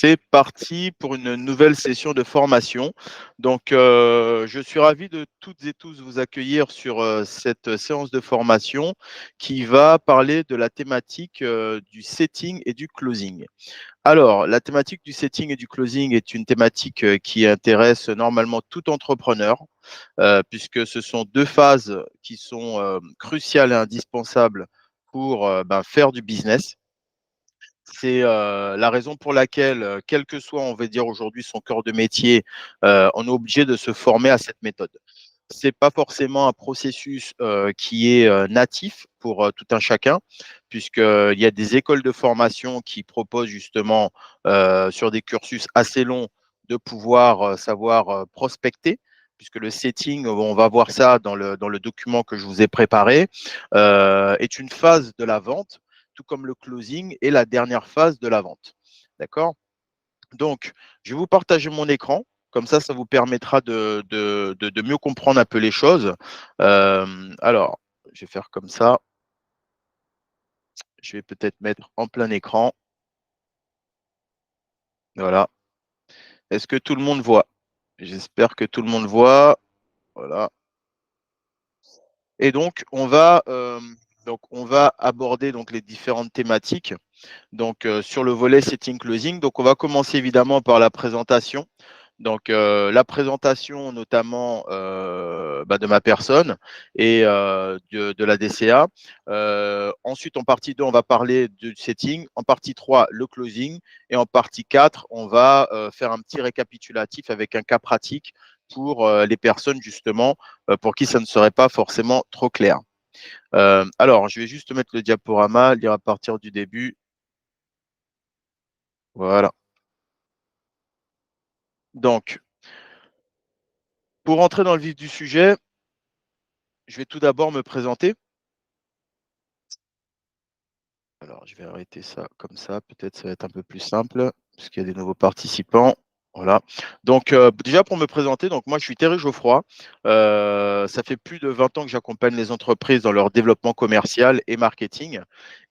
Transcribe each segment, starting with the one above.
c'est parti pour une nouvelle session de formation. Donc, je suis ravi de toutes et tous vous accueillir sur cette séance de formation qui va parler de la thématique du setting et du closing. Alors, la thématique du setting et du closing est une thématique qui intéresse normalement tout entrepreneur, puisque ce sont deux phases qui sont cruciales et indispensables pour faire du business. C'est la raison pour laquelle, quel que soit, on va dire aujourd'hui son cœur de métier, on est obligé de se former à cette méthode. C'est pas forcément un processus, qui est, natif pour, tout un chacun, puisqu'il y a des écoles de formation qui proposent justement, sur des cursus assez longs, de pouvoir, savoir, prospecter, puisque le setting, on va voir ça dans le document que je vous ai préparé, est une phase de la vente, tout comme le closing est la dernière phase de la vente. D'accord? Donc, je vais vous partager mon écran. Comme ça vous permettra de mieux comprendre un peu les choses. Alors, je vais faire comme ça. Je vais peut-être mettre en plein écran. Voilà. Est-ce que tout le monde voit? J'espère que tout le monde voit. Voilà. Et donc, on va aborder donc les différentes thématiques. Donc, sur le volet setting closing. Donc, on va commencer évidemment par la présentation. Donc, la présentation notamment de ma personne et de la DCA. Ensuite, en partie 2, on va parler du setting. En partie 3, le closing. Et en partie 4, on va faire un petit récapitulatif avec un cas pratique pour les personnes justement pour qui ça ne serait pas forcément trop clair. Alors, je vais juste mettre le diaporama, lire à partir du début. Voilà. Donc, pour entrer dans le vif du sujet, je vais tout d'abord me présenter. Alors, je vais arrêter ça comme ça. Peut-être ça va être un peu plus simple, puisqu'il y a des nouveaux participants. Voilà. Donc, déjà pour me présenter, donc moi je suis Thierry Geoffroy. Ça fait plus de 20 ans que j'accompagne les entreprises dans leur développement commercial et marketing.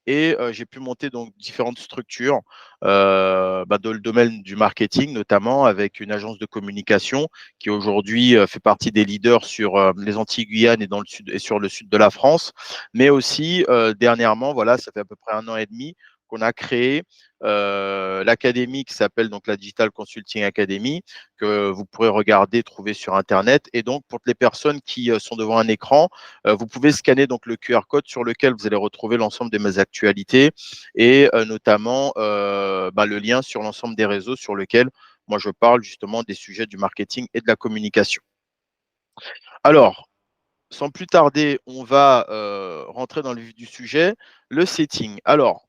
Et j'ai pu monter donc différentes structures dans le domaine du marketing, notamment avec une agence de communication qui aujourd'hui fait partie des leaders sur les Antilles-Guyane et dans le sud et sur le sud de la France. Mais aussi dernièrement, voilà, ça fait à peu près 1 an et demi qu'on a créé l'académie qui s'appelle donc la Digital Consulting Academy, que vous pourrez regarder, trouver sur Internet. Et donc, pour les personnes qui sont devant un écran, vous pouvez scanner donc le QR code sur lequel vous allez retrouver l'ensemble de mes actualités et notamment le lien sur l'ensemble des réseaux sur lesquels moi je parle justement des sujets du marketing et de la communication. Alors, sans plus tarder, on va rentrer dans le vif du sujet, le setting. Alors,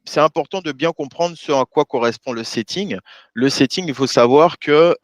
c'est important de bien comprendre ce à quoi correspond le setting. Le setting, il faut savoir que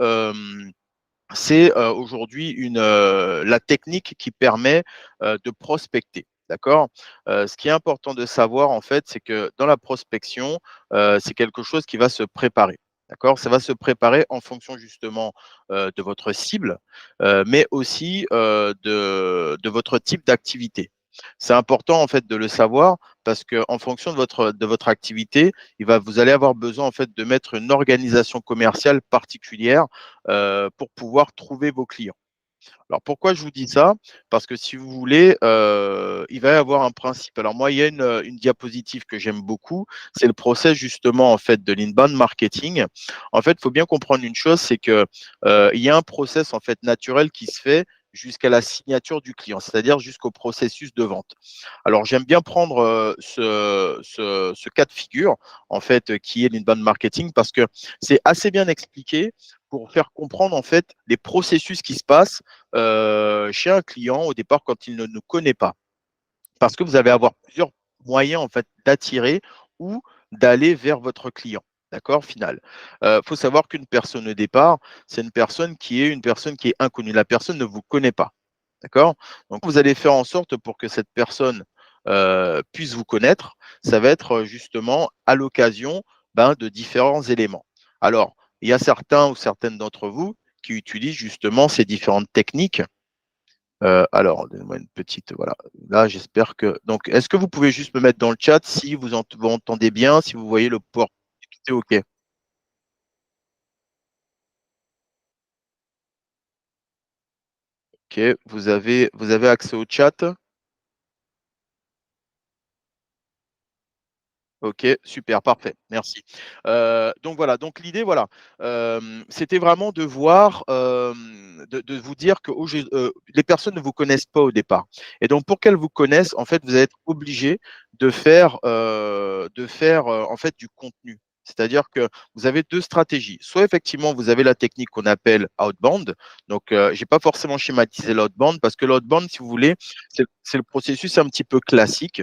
c'est aujourd'hui la technique qui permet de prospecter. D'accord. Ce qui est important de savoir, en fait, c'est que dans la prospection, c'est quelque chose qui va se préparer. D'accord. Ça va se préparer en fonction justement de votre cible, mais aussi de votre type d'activité. C'est important en fait de le savoir parce qu'en fonction de votre activité, vous allez avoir besoin en fait de mettre une organisation commerciale particulière pour pouvoir trouver vos clients. Alors pourquoi je vous dis ça? Parce que si vous voulez, il va y avoir un principe. Alors moi, il y a une diapositive que j'aime beaucoup, c'est le process justement en fait de l'inbound marketing. En fait, il faut bien comprendre une chose, c'est que il y a un process en fait naturel qui se fait jusqu'à la signature du client, c'est-à-dire jusqu'au processus de vente. Alors j'aime bien prendre ce cas de figure en fait qui est l'inbound marketing parce que c'est assez bien expliqué pour faire comprendre en fait les processus qui se passent chez un client au départ quand il ne nous connaît pas. Parce que vous allez avoir plusieurs moyens en fait d'attirer ou d'aller vers votre client. D'accord, final. Faut savoir qu'une personne au départ, c'est une personne qui est inconnue. La personne ne vous connaît pas. D'accord. Donc vous allez faire en sorte pour que cette personne puisse vous connaître. Ça va être justement à l'occasion de différents éléments. Alors, il y a certains ou certaines d'entre vous qui utilisent justement ces différentes techniques. Alors, donnez-moi une petite, voilà. Là, j'espère que. Donc, est-ce que vous pouvez juste me mettre dans le chat si vous entendez bien, si vous voyez le port? C'est OK. OK. Vous avez accès au chat? OK, super, parfait, merci. Donc voilà, donc l'idée, voilà, c'était vraiment de voir, de vous dire que les personnes ne vous connaissent pas au départ et donc pour qu'elles vous connaissent, en fait, vous allez être obligé de faire, en fait, du contenu. C'est-à-dire que vous avez 2 stratégies. Soit effectivement, vous avez la technique qu'on appelle outbound, donc j'ai pas forcément schématisé l'outbound parce que l'outbound, si vous voulez, c'est le processus un petit peu classique,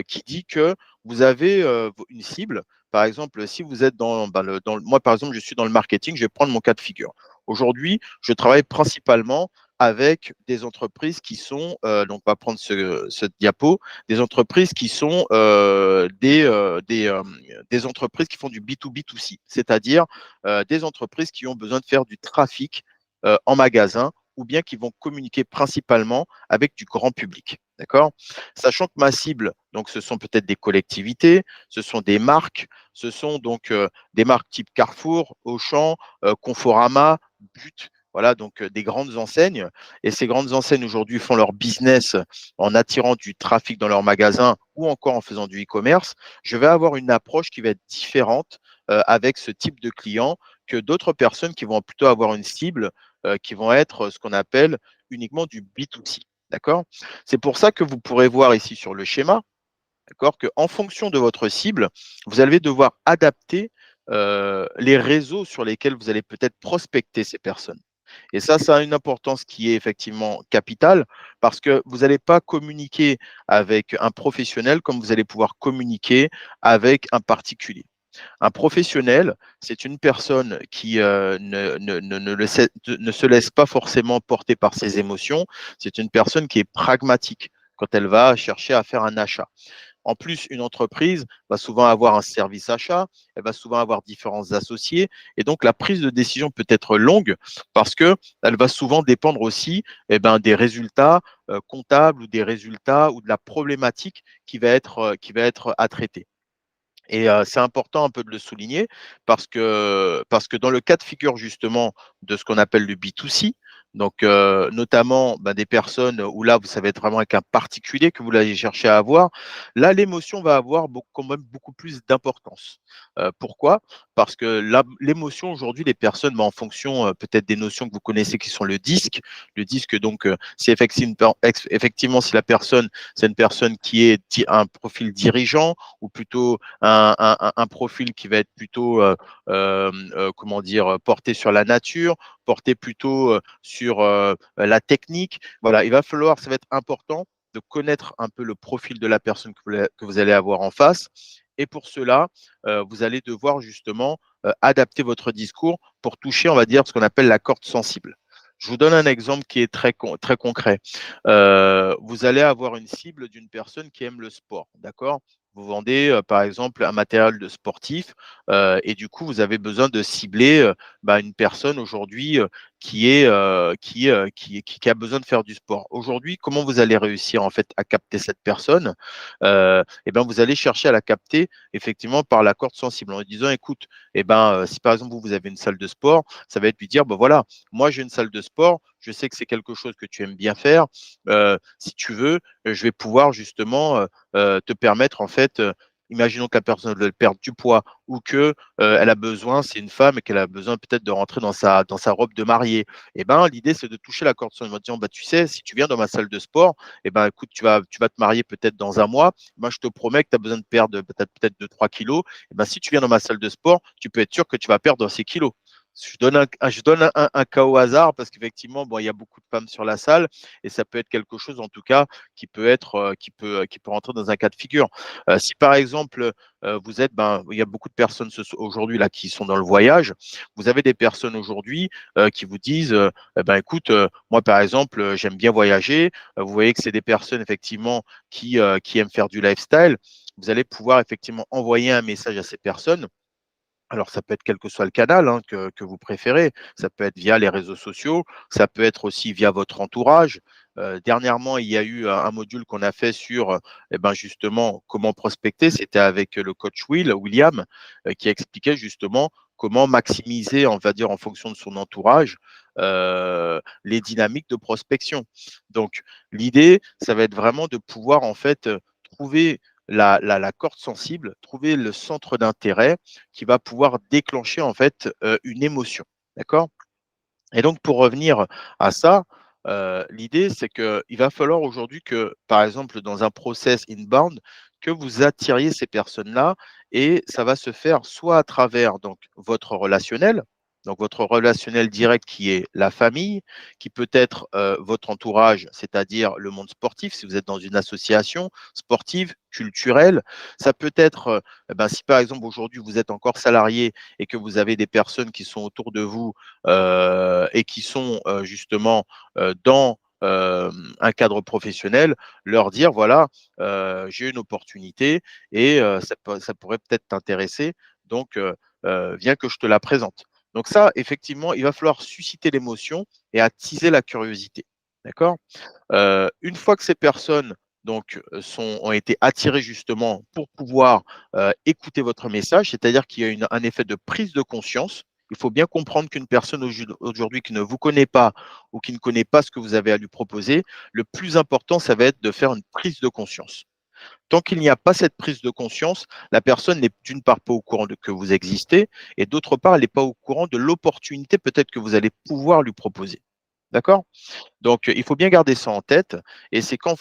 qui dit que vous avez, une cible. Par exemple, si vous êtes moi, par exemple, je suis dans le marketing, je vais prendre mon cas de figure. Aujourd'hui, je travaille principalement avec des entreprises qui sont, donc on va prendre ce diapo, des entreprises qui sont, des entreprises qui font du B2B2C, c'est-à-dire, des entreprises qui ont besoin de faire du trafic, en magasin ou bien qui vont communiquer principalement avec du grand public, d'accord? Sachant que ma cible, donc ce sont peut-être des collectivités, ce sont des marques, ce sont donc, des marques type Carrefour, Auchan, Conforama, But, voilà donc, des grandes enseignes et ces grandes enseignes aujourd'hui font leur business en attirant du trafic dans leurs magasins ou encore en faisant du e-commerce. Je vais avoir une approche qui va être différente, avec ce type de client que d'autres personnes qui vont plutôt avoir une cible, qui vont être, ce qu'on appelle uniquement du B2C, d'accord? C'est pour ça que vous pourrez voir ici sur le schéma, d'accord, qu'en fonction de votre cible, vous allez devoir adapter, les réseaux sur lesquels vous allez peut-être prospecter ces personnes. Et ça a une importance qui est effectivement capitale parce que vous n'allez pas communiquer avec un professionnel comme vous allez pouvoir communiquer avec un particulier. Un professionnel, c'est une personne qui, ne se laisse pas forcément porter par ses émotions. C'est une personne qui est pragmatique quand elle va chercher à faire un achat. En plus, une entreprise va souvent avoir un service achat, elle va souvent avoir différents associés et donc la prise de décision peut être longue parce qu'elle va souvent dépendre aussi, des résultats, comptables ou des résultats ou de la problématique qui va être à traiter. Et c'est important un peu de le souligner parce que dans le cas de figure justement de ce qu'on appelle le B2C, donc notamment, des personnes où là, ça va être vraiment avec un particulier que vous allez chercher à avoir. Là, l'émotion va avoir quand même beaucoup plus d'importance. Pourquoi? Parce que l'émotion aujourd'hui, les personnes, en fonction, peut-être des notions que vous connaissez qui sont le disque. Le disque donc, c'est effectivement si la personne, c'est une personne qui est un profil dirigeant ou plutôt un profil qui va être plutôt, comment dire, porté sur la nature, porté plutôt, sur, la technique. Voilà, il va falloir ça va être important de connaître un peu le profil de la personne que vous allez avoir en face et pour cela, vous allez devoir justement, adapter votre discours pour toucher, on va dire, ce qu'on appelle la corde sensible. Je vous donne un exemple qui est très concret. Vous allez avoir une cible d'une personne qui aime le sport, d'accord? Vous vendez, par exemple, un matériel de sportif, et du coup, vous avez besoin de cibler, une personne aujourd'hui, qui a besoin de faire du sport. Aujourd'hui, comment vous allez réussir, en fait, à capter cette personne? Vous allez chercher à la capter effectivement par la corde sensible en lui disant: «Écoute, si par exemple vous avez une salle de sport, ça va être lui dire: "Bah, voilà, moi j'ai une salle de sport, je sais que c'est quelque chose que tu aimes bien faire, si tu veux, je vais pouvoir justement, te permettre en fait, imaginons que la personne veut perdre du poids ou que, elle a besoin c'est une femme et qu'elle a besoin peut-être de rentrer dans sa robe de mariée et l'idée c'est de toucher la corde sensible en disant: «Bah, tu sais, si tu viens dans ma salle de sport écoute, tu vas te marier peut-être dans un mois. Moi, je te promets que tu as besoin de perdre peut-être 2-3 kilos. Si tu viens dans ma salle de sport, tu peux être sûr que tu vas perdre ces kilos». Je donne un cas au hasard parce qu'effectivement, bon, il y a beaucoup de femmes sur la salle et ça peut être quelque chose, en tout cas, qui peut rentrer dans un cas de figure. Si par exemple, il y a beaucoup de personnes aujourd'hui là qui sont dans le voyage. Vous avez des personnes aujourd'hui, qui vous disent, «Écoute, moi par exemple, j'aime bien voyager». Vous voyez que c'est des personnes effectivement qui aiment faire du lifestyle. Vous allez pouvoir effectivement envoyer un message à ces personnes alors ça peut être quel que soit le canal, hein, que vous préférez. Ça peut être via les réseaux sociaux, ça peut être aussi via votre entourage. Dernièrement, il y a eu un module qu'on a fait sur, justement comment prospecter. C'était avec, le coach William, qui expliquait justement comment maximiser, on va dire, en fonction de son entourage, les dynamiques de prospection. Donc, l'idée, ça va être vraiment de pouvoir, en fait, trouver la corde sensible, trouver le centre d'intérêt qui va pouvoir déclencher, en fait, une émotion. D'accord? Et donc pour revenir à ça, l'idée c'est qu'il va falloir aujourd'hui que, par exemple, dans un process inbound, que vous attiriez ces personnes-là et ça va se faire soit à travers donc votre relationnel direct qui est la famille, qui peut être, votre entourage, c'est-à-dire le monde sportif, si vous êtes dans une association sportive, culturelle. Ça peut être, si par exemple aujourd'hui vous êtes encore salarié et que vous avez des personnes qui sont autour de vous et qui sont justement dans un cadre professionnel, leur dire voilà, j'ai une opportunité et ça pourrait peut-être t'intéresser, donc viens que je te la présente. Donc ça, effectivement, il va falloir susciter l'émotion et attiser la curiosité. D'accord? Une fois que ces personnes donc ont été attirées justement pour pouvoir, écouter votre message, c'est-à-dire qu'il y a un effet de prise de conscience. Il faut bien comprendre qu'une personne aujourd'hui qui ne vous connaît pas ou qui ne connaît pas ce que vous avez à lui proposer, le plus important, ça va être de faire une prise de conscience. Tant qu'il n'y a pas cette prise de conscience, la personne n'est d'une part pas au courant de que vous existez et d'autre part, elle n'est pas au courant de l'opportunité peut-être que vous allez pouvoir lui proposer. D'accord? Donc, il faut bien garder ça en tête et c'est qu'en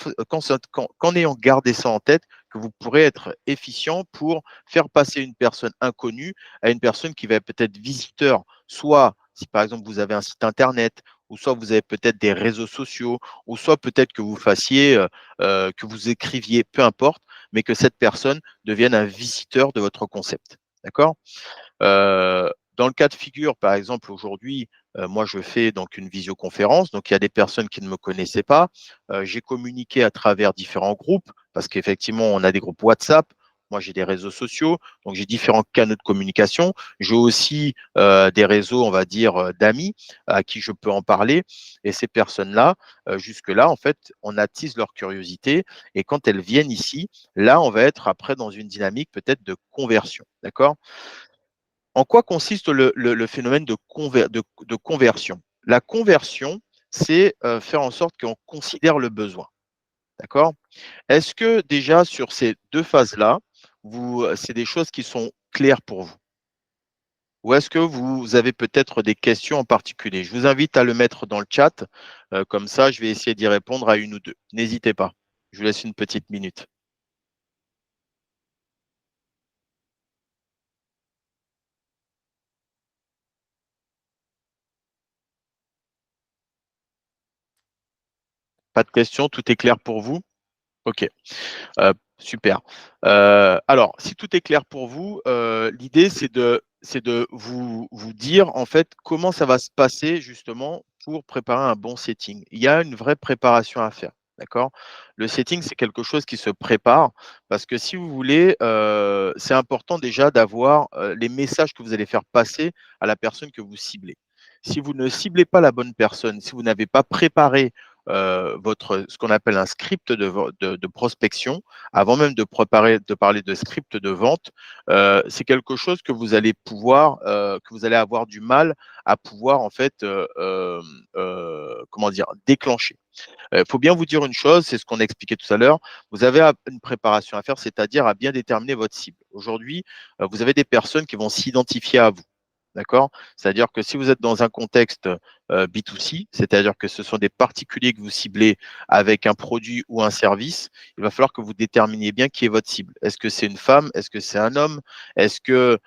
ayant gardé ça en tête que vous pourrez être efficient pour faire passer une personne inconnue à une personne qui va être peut-être visiteur, soit si par exemple vous avez un site internet ou soit vous avez peut-être des réseaux sociaux ou soit peut-être que vous fassiez, que vous écriviez, peu importe, mais que cette personne devienne un visiteur de votre concept. D'accord? Dans le cas de figure, par exemple, aujourd'hui, moi, je fais donc une visioconférence, donc il y a des personnes qui ne me connaissaient pas. J'ai communiqué à travers différents groupes parce qu'effectivement, on a des groupes WhatsApp. Moi, j'ai des réseaux sociaux, donc j'ai différents canaux de communication. J'ai aussi des réseaux, on va dire, d'amis à qui je peux en parler. Et ces personnes-là, jusque-là, en fait, on attise leur curiosité. Et quand elles viennent ici, là, on va être après dans une dynamique peut-être de conversion. D'accord? En quoi consiste le phénomène de conversion? La conversion, c'est faire en sorte qu'on considère le besoin. D'accord? Est-ce que déjà sur ces deux phases-là, c'est des choses qui sont claires pour vous? Ou est-ce que vous avez peut-être des questions en particulier? Je vous invite à le mettre dans le chat, comme ça je vais essayer d'y répondre à une ou deux. N'hésitez pas. Je vous laisse une petite minute. Pas de questions? Tout est clair pour vous? OK. Super. Alors, si tout est clair pour vous, l'idée c'est de vous dire, en fait, comment ça va se passer justement pour préparer un bon setting. Il y a une vraie préparation à faire, d'accord? Le setting, c'est quelque chose qui se prépare parce que si vous voulez, c'est important déjà d'avoir, les messages que vous allez faire passer à la personne que vous ciblez. Si vous ne ciblez pas la bonne personne, si vous n'avez pas préparé, ce qu'on appelle un script de prospection, avant même de parler de script de vente, c'est quelque chose que vous allez pouvoir, que vous allez avoir du mal à pouvoir en fait, comment dire? Déclencher. Il faut bien vous dire une chose, c'est ce qu'on a expliqué tout à l'heure, vous avez une préparation à faire, c'est-à-dire à bien déterminer votre cible. Aujourd'hui, vous avez des personnes qui vont s'identifier à vous. D'accord? C'est-à-dire que si vous êtes dans un contexte B2C, c'est-à-dire que ce sont des particuliers que vous ciblez avec un produit ou un service, il va falloir que vous déterminiez bien qui est votre cible. Est-ce que c'est une femme? Est-ce que c'est un homme? Est-ce que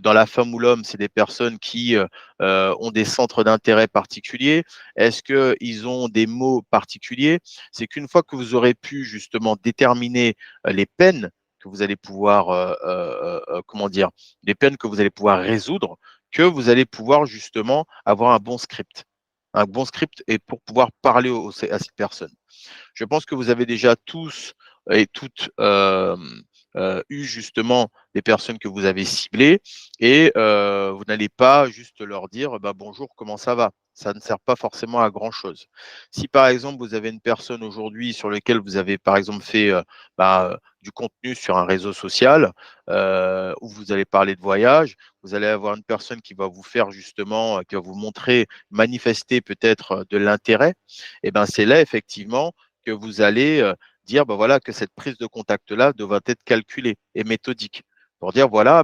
dans la femme ou l'homme, c'est des personnes qui ont des centres d'intérêt particuliers? Est-ce qu'ils ont des mots particuliers? C'est qu'une fois que vous aurez pu justement déterminer les peines que vous allez pouvoir, comment dire, les peines que vous allez pouvoir résoudre, que vous allez pouvoir justement avoir un bon script. Un bon script et pour pouvoir parler à ces personnes. Je pense que vous avez déjà tous et toutes eu justement des personnes que vous avez ciblées et vous n'allez pas juste leur dire: «Bah, bonjour, comment ça va?» Ça ne sert pas forcément à grand chose. Si par exemple, vous avez une personne aujourd'hui sur lequel vous avez par exemple fait, du contenu sur un réseau social, où vous allez parler de voyage, vous allez avoir une personne qui va vous faire justement, qui va vous montrer, manifester peut-être, de l'intérêt et ben, c'est là effectivement que vous allez, dire, bah, voilà, que cette prise de contact-là devra être calculée et méthodique. Pour dire, voilà,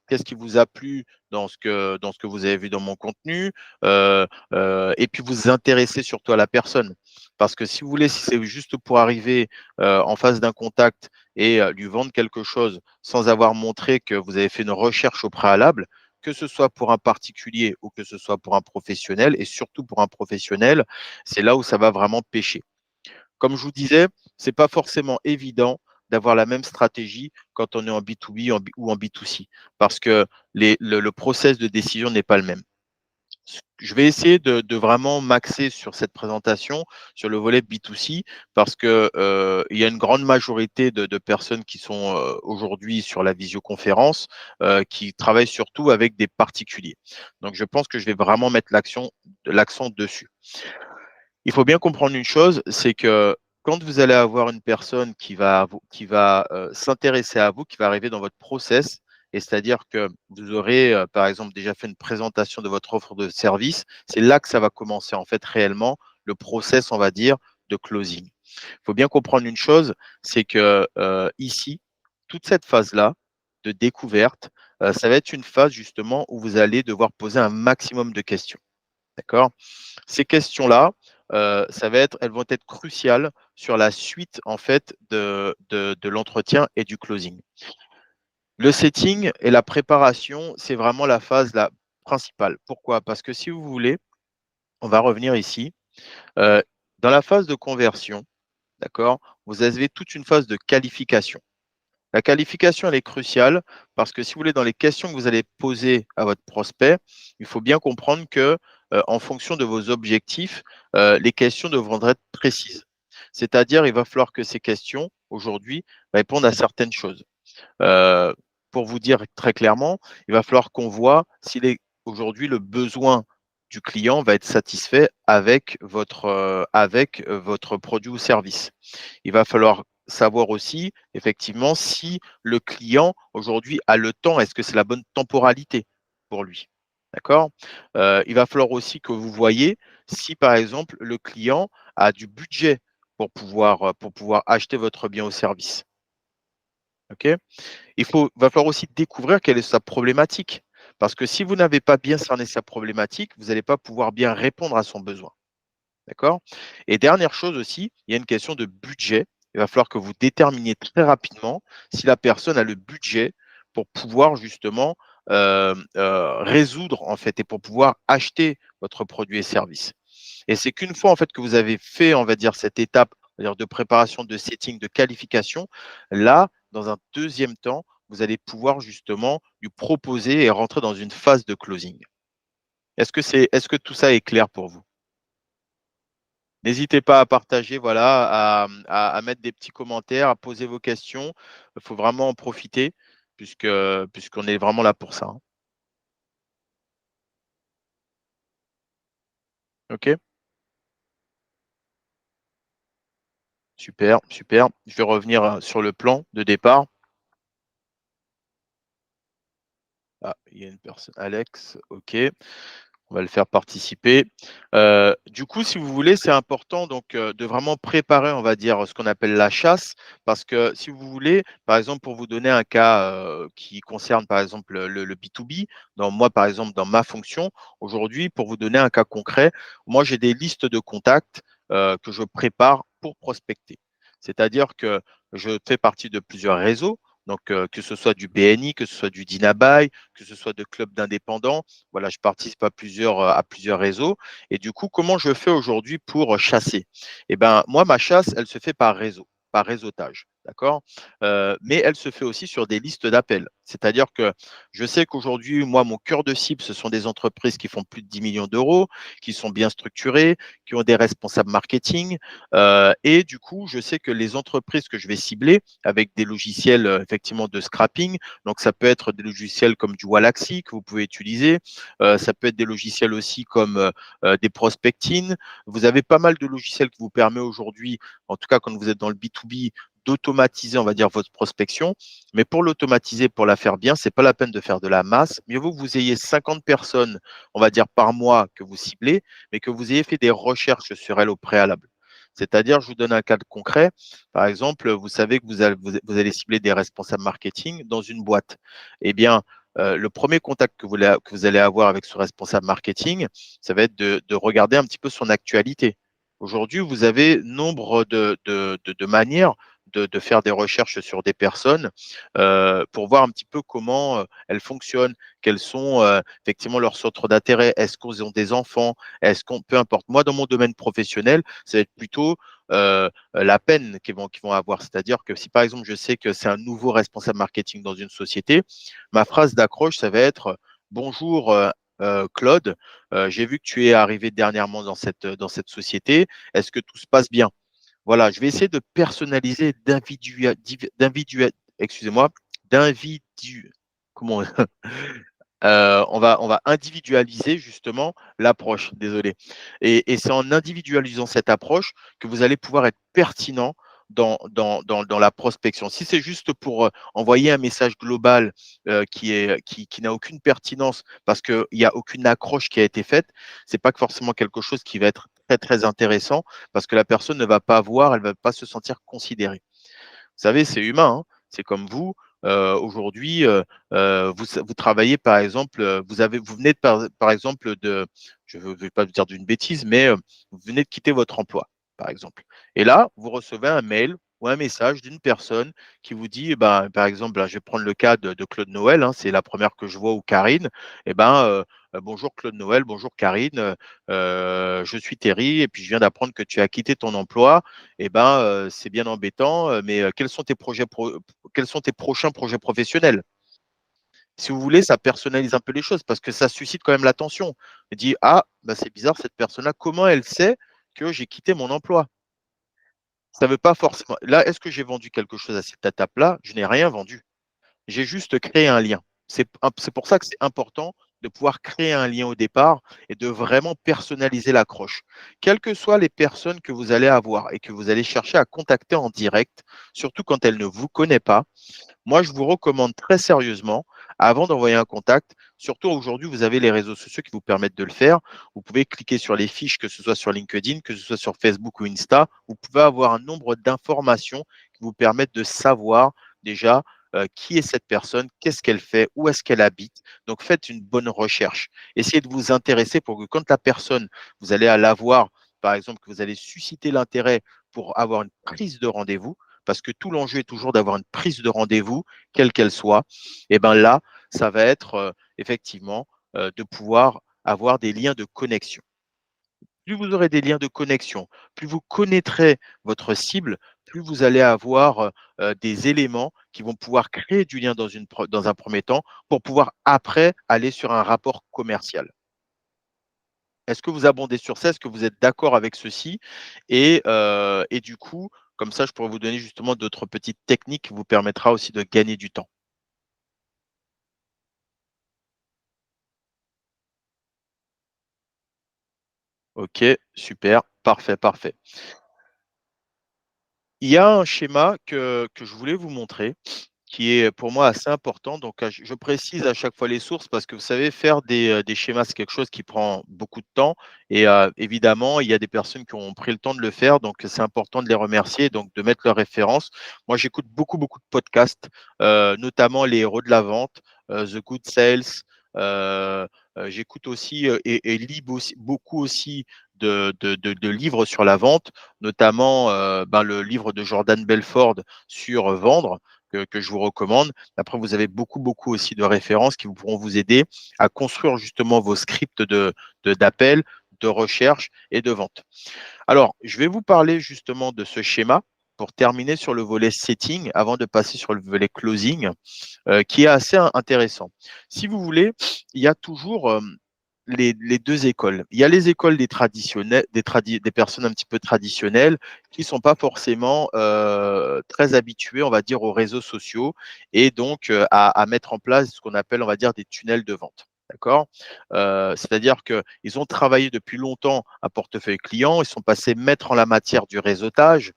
qu'est-ce qui vous a plu dans ce que vous avez vu dans mon contenu, et puis vous intéresser surtout à la personne. Parce que si vous voulez, si c'est juste pour arriver, en face d'un contact et lui vendre quelque chose sans avoir montré que vous avez fait une recherche au préalable, que ce soit pour un particulier ou que ce soit pour un professionnel et surtout pour un professionnel, c'est là où ça va vraiment pêcher. Comme je vous disais, c'est pas forcément évident d'avoir la même stratégie quand on est en B2B ou en B2C parce que le process de décision n'est pas le même. Je vais essayer de vraiment m'axer sur cette présentation, sur le volet B2C parce que, il y a une grande majorité de personnes qui sont, aujourd'hui sur la visioconférence, qui travaillent surtout avec des particuliers. Donc je pense que je vais vraiment mettre l'accent dessus. Il faut bien comprendre une chose, c'est que quand vous allez avoir une personne qui va s'intéresser à vous, qui va arriver dans votre process et c'est-à-dire que vous aurez, par exemple, déjà fait une présentation de votre offre de service, c'est là que ça va commencer, en fait, réellement le process, on va dire, de closing. Il faut bien comprendre une chose, c'est que, ici, toute cette phase-là de découverte, ça va être une phase justement où vous allez devoir poser un maximum de questions, d'accord? Ces questions-là, elles vont être cruciales sur la suite en fait de l'entretien et du closing. Le setting et la préparation, c'est vraiment la phase la principale. Pourquoi? Parce que si vous voulez, on va revenir ici, heu, dans la phase de conversion, d'accord? Vous avez toute une phase de qualification. La qualification, elle est cruciale parce que si vous voulez, dans les questions que vous allez poser à votre prospect, il faut bien comprendre que, en fonction de vos objectifs, les questions devront être précises. C'est-à-dire, il va falloir que ces questions, aujourd'hui, répondent à certaines choses. Heu, pour vous dire très clairement, il va falloir qu'on voit s'il est aujourd'hui le besoin du client va être satisfait avec votre produit ou service. Il va falloir savoir aussi, effectivement, si le client aujourd'hui a le temps, est-ce que c'est la bonne temporalité pour lui? D'accord? Il va falloir aussi que vous voyez si, par exemple, le client a du budget pour pouvoir acheter votre bien ou service. OK? Va falloir aussi découvrir quelle est sa problématique. Parce que si vous n'avez pas bien cerné sa problématique, vous n'allez pas pouvoir bien répondre à son besoin. D'accord? Et dernière chose aussi, il y a une question de budget. Il va falloir que vous déterminiez très rapidement si la personne a le budget pour pouvoir justement résoudre en fait et pour pouvoir acheter votre produit et service. Et c'est qu'une fois en fait que vous avez fait, on va dire, cette étape, on va dire, de préparation, de setting, de qualification, là, dans un deuxième temps, vous allez pouvoir justement lui proposer et rentrer dans une phase de closing. Est-ce que tout ça est clair pour vous? N'hésitez pas à partager, voilà, à mettre des petits commentaires, à poser vos questions. Il faut vraiment en profiter puisqu'on est vraiment là pour ça, hein. OK? Super, super. Je vais revenir, sur le plan de départ. Ah, il y a une personne Alex, OK. On va le faire participer. Du coup, si vous voulez, c'est important donc, de vraiment préparer, on va dire, ce qu'on appelle la chasse. Parce que si vous voulez, par exemple, pour vous donner un cas, qui concerne, par exemple, le B2B, par exemple, dans ma fonction, aujourd'hui, pour vous donner un cas concret, moi, j'ai des listes de contacts, que je prépare pour prospecter. C'est-à-dire que je fais partie de plusieurs réseaux, donc, que ce soit du BNI, que ce soit du Dinabuy, que ce soit de clubs d'indépendants. Voilà, je participe à plusieurs réseaux et du coup, comment je fais aujourd'hui pour chasser? Et ben, moi, ma chasse, elle se fait par réseau, par réseautage. d'accord? Mais elle se fait aussi sur des listes d'appels. C'est-à-dire que je sais qu'aujourd'hui, moi, mon cœur de cible, ce sont des entreprises qui font plus de 10 millions d'euros, qui sont bien structurées, qui ont des responsables marketing. Et du coup, je sais que les entreprises que je vais cibler avec des logiciels effectivement de scrapping, donc ça peut être des logiciels comme du Wallaxy que vous pouvez utiliser, ça peut être des logiciels aussi comme des prospecting. Vous avez pas mal de logiciels qui vous permettent aujourd'hui, en tout cas quand vous êtes dans le B2B, d'automatiser, on va dire, votre prospection. Mais pour l'automatiser, pour la faire bien, c'est pas la peine de faire de la masse. Mieux vaut que vous ayez 50 personnes, on va dire, par mois que vous ciblez, mais que vous ayez fait des recherches sur elles au préalable. C'est-à-dire, je vous donne un cas concret. Par exemple, vous savez que vous allez cibler des responsables marketing dans une boîte. Eh bien, le premier contact que vous allez avoir avec ce responsable marketing, ça va être de regarder un petit peu son actualité. Aujourd'hui, vous avez nombre de manières de faire des recherches sur des personnes pour voir un petit peu comment elles fonctionnent, quels sont effectivement leurs centres d'intérêt, est-ce qu'ils ont des enfants, est-ce qu'on, peu importe. Moi, dans mon domaine professionnel, ça va être plutôt la peine qu'ils vont avoir. C'est-à-dire que si par exemple je sais que c'est un nouveau responsable marketing dans une société, ma phrase d'accroche, ça va être bonjour Claude, j'ai vu que tu es arrivé dernièrement dans cette société. Est-ce que tout se passe bien? Voilà, je vais essayer de personnaliser, excusez-moi, d'invidu, comment, on va individualiser justement l'approche, désolé. Et c'est en individualisant cette approche que vous allez pouvoir être pertinent dans la prospection. Si c'est juste pour envoyer un message global qui n'a aucune pertinence parce qu'il n'y a aucune accroche qui a été faite, c'est pas que forcément quelque chose qui va être très très intéressant parce que la personne ne va pas voir, elle ne va pas se sentir considérée. Vous savez, c'est humain, hein. C'est comme vous. Aujourd'hui, vous travaillez par exemple, vous venez par exemple je ne vais pas vous dire d'une bêtise, mais vous venez de quitter votre emploi, par exemple. Et là, vous recevez un mail ou un message d'une personne qui vous dit, eh ben, par exemple, là, je vais prendre le cas de Claude Noël, hein, c'est la première que je vois, ou Karine. Eh ben, bonjour Claude Noël, bonjour Karine, je suis Thierry, et puis je viens d'apprendre que tu as quitté ton emploi. Eh ben, c'est bien embêtant, mais quels sont tes prochains projets professionnels? Si vous voulez, ça personnalise un peu les choses parce que ça suscite quand même l'attention. Elle dit: «Ah, bah, c'est bizarre cette personne-là, comment elle sait que j'ai quitté mon emploi?» Ça veut pas forcément là, est-ce que j'ai vendu quelque chose à cette étape-là? Je n'ai rien vendu. J'ai juste créé un lien. C'est pour ça que c'est important de pouvoir créer un lien au départ et de vraiment personnaliser l'accroche. Quelles que soient les personnes que vous allez avoir et que vous allez chercher à contacter en direct, surtout quand elles ne vous connaissent pas, moi, je vous recommande très sérieusement, avant d'envoyer un contact, surtout aujourd'hui, vous avez les réseaux sociaux qui vous permettent de le faire. Vous pouvez cliquer sur les fiches, que ce soit sur LinkedIn, que ce soit sur Facebook ou Insta. Vous pouvez avoir un nombre d'informations qui vous permettent de savoir déjà qui est cette personne, qu'est-ce qu'elle fait, où est-ce qu'elle habite. Donc, faites une bonne recherche. Essayez de vous intéresser pour que quand la personne, vous allez la voir, par exemple, que vous allez susciter l'intérêt pour avoir une prise de rendez-vous, parce que tout l'enjeu est toujours d'avoir une prise de rendez-vous, quelle qu'elle soit, et ben là, ça va être effectivement de pouvoir avoir des liens de connexion. Plus vous aurez des liens de connexion, plus vous connaîtrez votre cible, plus vous allez avoir des éléments qui vont pouvoir créer du lien dans un premier temps pour pouvoir après aller sur un rapport commercial. Est-ce que vous abondez sur ça? Est-ce que vous êtes d'accord avec ceci? Et du coup, comme ça, je pourrais vous donner justement d'autres petites techniques qui vous permettra aussi de gagner du temps. OK, super, parfait, parfait. Il y a un schéma que je voulais vous montrer, qui est pour moi assez important. Donc, je précise à chaque fois les sources parce que vous savez, faire des schémas, c'est quelque chose qui prend beaucoup de temps et évidemment, il y a des personnes qui ont pris le temps de le faire, donc c'est important de les remercier, donc de mettre leurs références. Moi, j'écoute beaucoup, beaucoup de podcasts, notamment les héros de la vente, The Good Sales, j'écoute aussi, et lis beaucoup aussi de livres sur la vente, notamment, ben, le livre de Jordan Belfort sur vendre que je vous recommande. Après, vous avez beaucoup, beaucoup aussi de références qui vous pourront vous aider à construire justement vos scripts d'appel, de recherche et de vente. Alors, je vais vous parler justement de ce schéma. pour terminer sur le volet setting, avant de passer sur le volet closing, qui est assez intéressant. Si vous voulez, il y a toujours les deux écoles. Il y a les écoles des traditionnels, des personnes un petit peu traditionnelles qui ne sont pas forcément très habituées, on va dire, aux réseaux sociaux et donc à mettre en place ce qu'on appelle, on va dire, des tunnels de vente. D'accord. C'est-à-dire qu'ils ont travaillé depuis longtemps à portefeuille client, ils sont passés maîtres en la matière du réseautage,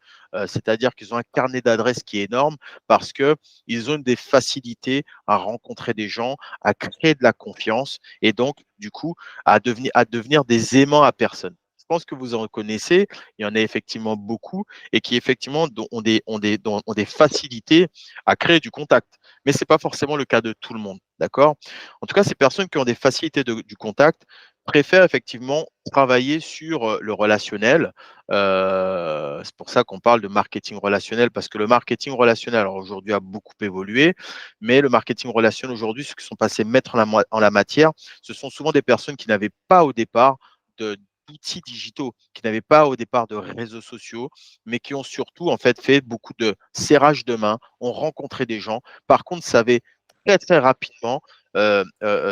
c'est-à-dire qu'ils ont un carnet d'adresses qui est énorme parce qu'ils ont des facilités à rencontrer des gens, à créer de la confiance et donc, du coup, à devenir des aimants à personne. Je pense que vous en connaissez, il y en a effectivement beaucoup et qui effectivement ont des facilités à créer du contact. Mais ce n'est pas forcément le cas de tout le monde, d'accord? En tout cas, ces personnes qui ont des facilités du contact préfèrent effectivement travailler sur le relationnel. C'est pour ça qu'on parle de marketing relationnel, parce que le marketing relationnel, alors aujourd'hui, a beaucoup évolué, mais le marketing relationnel aujourd'hui, ceux qui sont passés maîtres en la matière, ce sont souvent des personnes qui n'avaient pas au départ d'outils digitaux, qui n'avaient pas au départ de réseaux sociaux, mais qui ont surtout en fait beaucoup de serrage de main, ont rencontré des gens, par contre savaient très très rapidement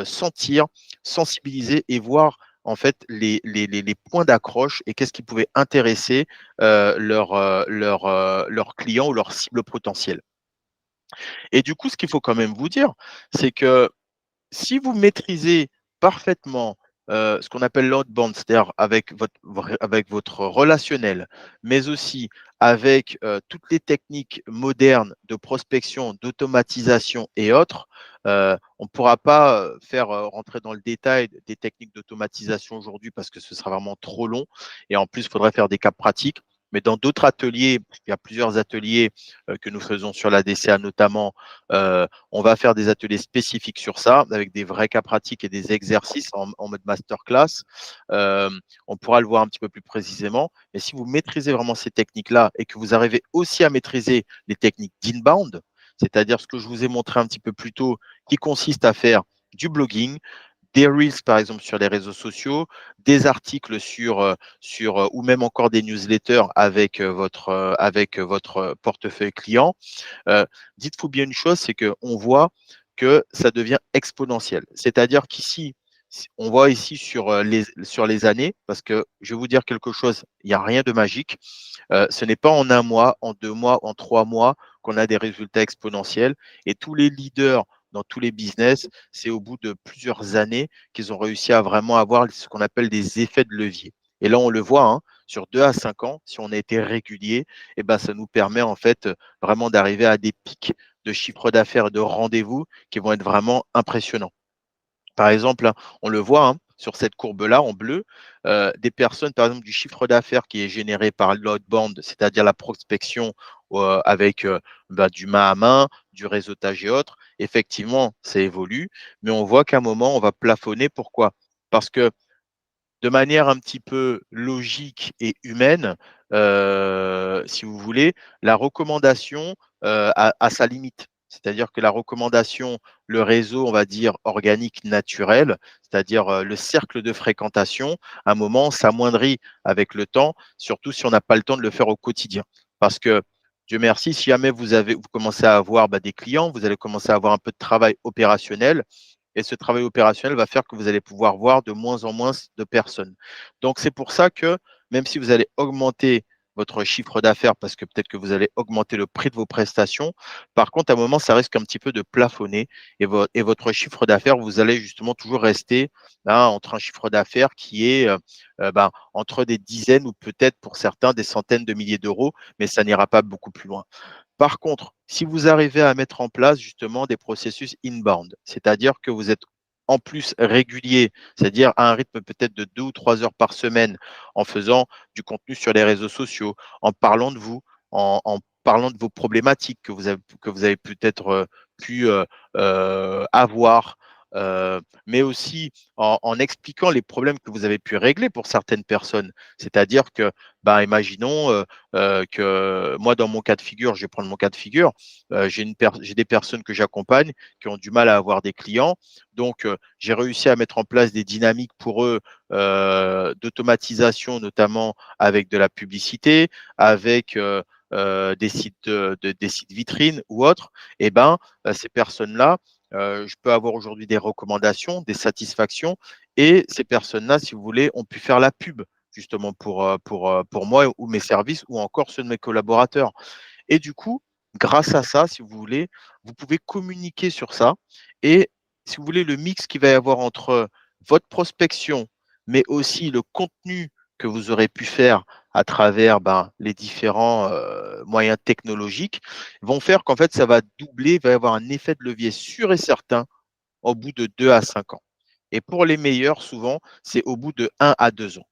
sentir, sensibiliser et voir en fait les points d'accroche et qu'est-ce qui pouvait intéresser leurs clients ou leurs cibles potentielles. Et du coup, ce qu'il faut quand même vous dire, c'est que si vous maîtrisez parfaitement ce qu'on appelle l'outbound, c'est-à-dire avec votre relationnel, mais aussi avec toutes les techniques modernes de prospection, d'automatisation et autres, on ne pourra pas faire rentrer dans le détail des techniques d'automatisation aujourd'hui parce que ce sera vraiment trop long. Et en plus, il faudrait faire des cas pratiques. Mais dans d'autres ateliers, il y a plusieurs ateliers que nous faisons sur la DCA notamment, on va faire des ateliers spécifiques sur ça, avec des vrais cas pratiques et des exercices en mode masterclass. Euh, on pourra le voir un petit peu plus précisément. Mais si vous maîtrisez vraiment ces techniques-là et que vous arrivez aussi à maîtriser les techniques d'inbound, c'est-à-dire ce que je vous ai montré un petit peu plus tôt, qui consiste à faire du blogging, des reels par exemple sur les réseaux sociaux, des articles sur ou même encore des newsletters avec votre portefeuille client. Euh, Dites-vous bien une chose, c'est qu'on voit que ça devient exponentiel. C'est-à-dire qu'ici, on voit ici sur les années, parce que je vais vous dire quelque chose, il n'y a rien de magique. Ce n'est pas en un mois, en 2 mois, en 3 mois qu'on a des résultats exponentiels. Et tous les leaders dans tous les business, c'est au bout de plusieurs années qu'ils ont réussi à vraiment avoir ce qu'on appelle des effets de levier. Et là, on le voit, hein, sur 2 à 5 ans, si on a été régulier, eh ben, ça nous permet en fait vraiment d'arriver à des pics de chiffre d'affaires et de rendez-vous qui vont être vraiment impressionnants. Par exemple, on le voit sur cette courbe-là en bleu, des personnes, par exemple, du chiffre d'affaires qui est généré par l'outbound, c'est-à-dire la prospection avec du main à main, du réseautage et autres. Effectivement, ça évolue, mais on voit qu'à un moment, on va plafonner. Pourquoi? Parce que de manière un petit peu logique et humaine, si vous voulez, la recommandation a sa limite. C'est-à-dire que la recommandation, le réseau, on va dire, organique naturel, c'est-à-dire le cercle de fréquentation, à un moment, s'amoindrit avec le temps, surtout si on n'a pas le temps de le faire au quotidien. Parce que, Dieu merci, si jamais vous commencez à avoir des clients, vous allez commencer à avoir un peu de travail opérationnel. Et ce travail opérationnel va faire que vous allez pouvoir voir de moins en moins de personnes. Donc, c'est pour ça que même si vous allez augmenter votre chiffre d'affaires parce que peut-être que vous allez augmenter le prix de vos prestations, par contre, à un moment, ça risque un petit peu de plafonner et votre chiffre d'affaires, vous allez justement toujours rester là, entre un chiffre d'affaires qui est entre des dizaines ou peut-être pour certains des centaines de milliers d'euros, mais ça n'ira pas beaucoup plus loin. Par contre, si vous arrivez à mettre en place justement des processus inbound, c'est-à-dire que vous êtes en plus régulier, c'est-à-dire à un rythme peut-être de 2 ou 3 heures par semaine, en faisant du contenu sur les réseaux sociaux, en parlant de vous, en parlant de vos problématiques que vous avez peut-être pu avoir, mais aussi en expliquant les problèmes que vous avez pu régler pour certaines personnes. C'est-à-dire que, imaginons que moi, dans mon cas de figure, je vais prendre mon cas de figure, j'ai des personnes que j'accompagne qui ont du mal à avoir des clients. Donc, j'ai réussi à mettre en place des dynamiques pour eux d'automatisation, notamment avec de la publicité, avec des sites, des sites vitrines ou autres, et ben, ces personnes-là, je peux avoir aujourd'hui des recommandations, des satisfactions, et ces personnes-là, si vous voulez, ont pu faire la pub justement pour moi ou mes services ou encore ceux de mes collaborateurs. Et du coup, grâce à ça, si vous voulez, vous pouvez communiquer sur ça, et si vous voulez, le mix qu'il va y avoir entre votre prospection, mais aussi le contenu que vous aurez pu faire à travers, ben, les différents, moyens technologiques, vont faire qu'en fait, ça va doubler, il va y avoir un effet de levier sûr et certain au bout de 2 à 5 ans. Et pour les meilleurs, souvent, c'est au bout de 1 à 2 ans.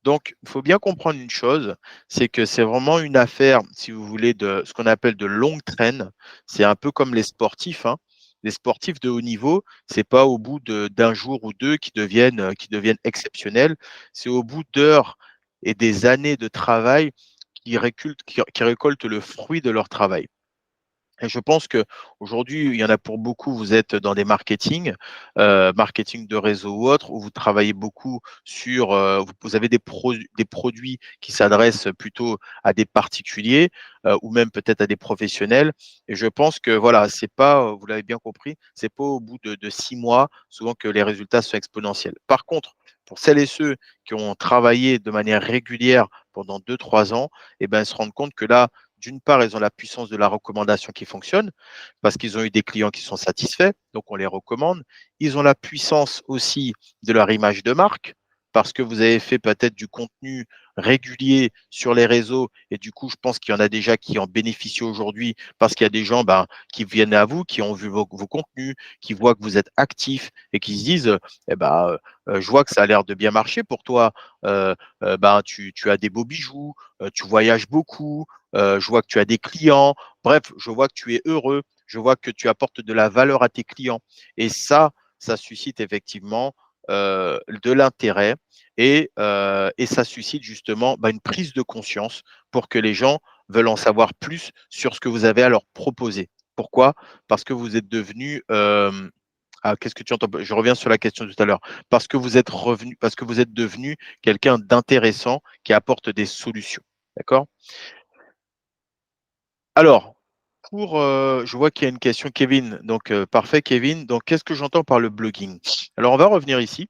Donc, il faut bien comprendre une chose, c'est que c'est vraiment une affaire, si vous voulez, de ce qu'on appelle de longue traîne. C'est un peu comme les sportifs, hein. Les sportifs de haut niveau, c'est pas au bout d'un jour ou 2 qui deviennent exceptionnels. C'est au bout d'heures et des années de travail qui récoltent le fruit de leur travail. Et je pense qu'aujourd'hui, il y en a pour beaucoup, vous êtes dans des marketing, marketing de réseau ou autre, où vous travaillez beaucoup sur, vous avez des produits qui s'adressent plutôt à des particuliers, ou même peut-être à des professionnels. Et je pense que voilà, c'est pas, vous l'avez bien compris, c'est pas au bout de 6 mois, souvent, que les résultats sont exponentiels. Par contre, pour celles et ceux qui ont travaillé de manière régulière pendant 2, 3 ans, et ben, se rendent compte que là, d'une part, ils ont la puissance de la recommandation qui fonctionne parce qu'ils ont eu des clients qui sont satisfaits, donc on les recommande. Ils ont la puissance aussi de leur image de marque parce que vous avez fait peut-être du contenu régulier sur les réseaux, et du coup, je pense qu'il y en a déjà qui en bénéficient aujourd'hui parce qu'il y a des gens, ben, qui viennent à vous, qui ont vu vos contenus, qui voient que vous êtes actifs et qui se disent, eh ben, je vois que ça a l'air de bien marcher pour toi. Ben, tu as des beaux bijoux, tu voyages beaucoup, je vois que tu as des clients. Bref, je vois que tu es heureux, je vois que tu apportes de la valeur à tes clients, et ça suscite effectivement, de l'intérêt, et ça suscite justement, bah, une prise de conscience pour que les gens veulent en savoir plus sur ce que vous avez à leur proposer. Pourquoi? Parce que vous êtes devenu, qu'est-ce que tu entends? Je reviens sur la question de tout à l'heure. Parce que vous êtes devenu quelqu'un d'intéressant qui apporte des solutions. D'accord? Alors, je vois qu'il y a une question, Kevin, donc parfait, Kevin. Donc qu'est-ce que j'entends par le blogging? Alors on va revenir ici.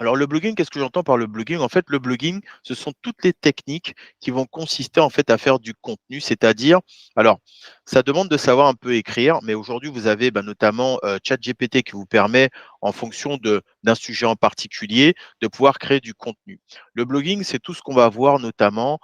Alors le blogging, qu'est-ce que j'entends par le blogging? En fait, le blogging, ce sont toutes les techniques qui vont consister en fait à faire du contenu, c'est-à-dire, alors ça demande de savoir un peu écrire, mais aujourd'hui vous avez, bah, notamment, ChatGPT qui vous permet, en fonction d'un sujet en particulier, de pouvoir créer du contenu. Le blogging, c'est tout ce qu'on va voir notamment,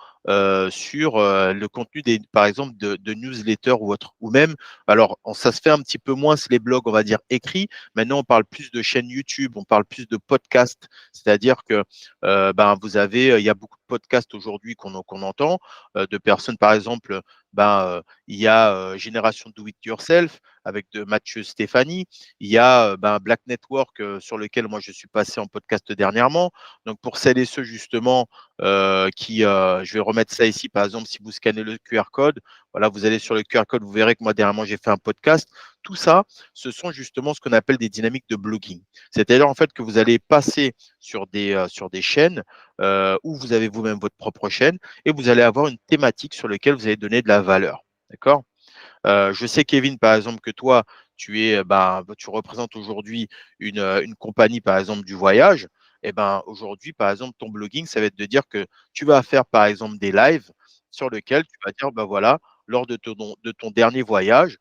sur, le contenu des, par exemple, de newsletters ou autres, ou même, alors ça se fait un petit peu moins les blogs, on va dire écrits. Maintenant, on parle plus de chaînes YouTube, on parle plus de podcasts, c'est-à-dire que, ben, vous avez, il y a beaucoup de podcasts aujourd'hui qu'on entend, de personnes, par exemple, ben, il y a, Génération Do It Yourself avec de Mathieu Stéphanie. Il y a, ben, Black Network, sur lequel moi je suis passé en podcast dernièrement. Donc pour celles et ceux justement, je vais remettre ça ici, par exemple, si vous scannez le QR code, voilà, vous allez sur le QR code, vous verrez que moi dernièrement j'ai fait un podcast. Tout ça, ce sont justement ce qu'on appelle des dynamiques de blogging. C'est-à-dire en fait que vous allez passer sur des chaînes, où vous avez vous-même votre propre chaîne, et vous allez avoir une thématique sur laquelle vous allez donner de la valeur. D'accord? Je sais, Kevin, par exemple, que toi, tu représentes aujourd'hui une compagnie, par exemple, du voyage. Et ben, aujourd'hui, par exemple, ton blogging, ça va être de dire que tu vas faire, par exemple, des lives sur lesquels tu vas dire, bah voilà, lors de ton dernier voyage,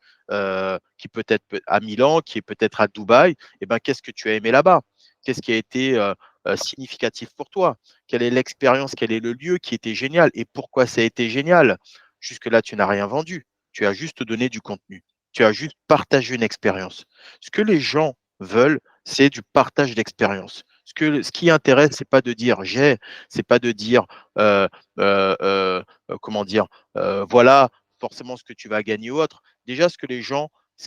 qui peut être à Milan, qui est peut-être à Dubaï, et ben, qu'est-ce que tu as aimé là-bas? Qu'est-ce qui a été, significatif pour toi? Quelle est l'expérience? Quel est le lieu qui était génial? Et pourquoi ça a été génial? Jusque-là, tu n'as rien vendu. Tu as juste donné du contenu. Tu as juste partagé une expérience. Ce que les gens veulent, c'est du partage d'expérience. Ce qui intéresse, c'est pas de dire j'ai, c'est pas de dire, heu heu heu comment dire, voilà forcément ce que tu vas gagner ou autre. Déjà, ce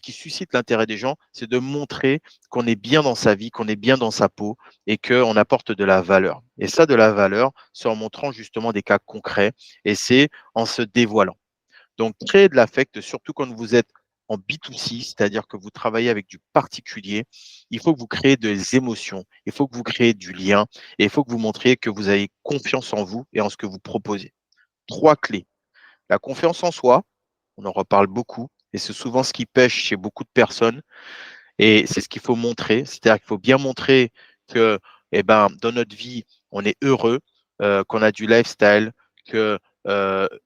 qui suscite l'intérêt des gens, c'est de montrer qu'on est bien dans sa vie, qu'on est bien dans sa peau, et qu'on apporte de la valeur. Et ça, de la valeur, c'est en montrant justement des cas concrets, et c'est en se dévoilant. Donc, créer de l'affect, surtout quand vous êtes en B2C, c'est-à-dire que vous travaillez avec du particulier, il faut que vous créez des émotions, il faut que vous créez du lien, et il faut que vous montriez que vous avez confiance en vous et en ce que vous proposez. 3 clés. La confiance en soi, on en reparle beaucoup et c'est souvent ce qui pêche chez beaucoup de personnes et c'est ce qu'il faut montrer. C'est-à-dire qu'il faut bien montrer que, eh ben, dans notre vie, on est heureux, qu'on a du lifestyle, que,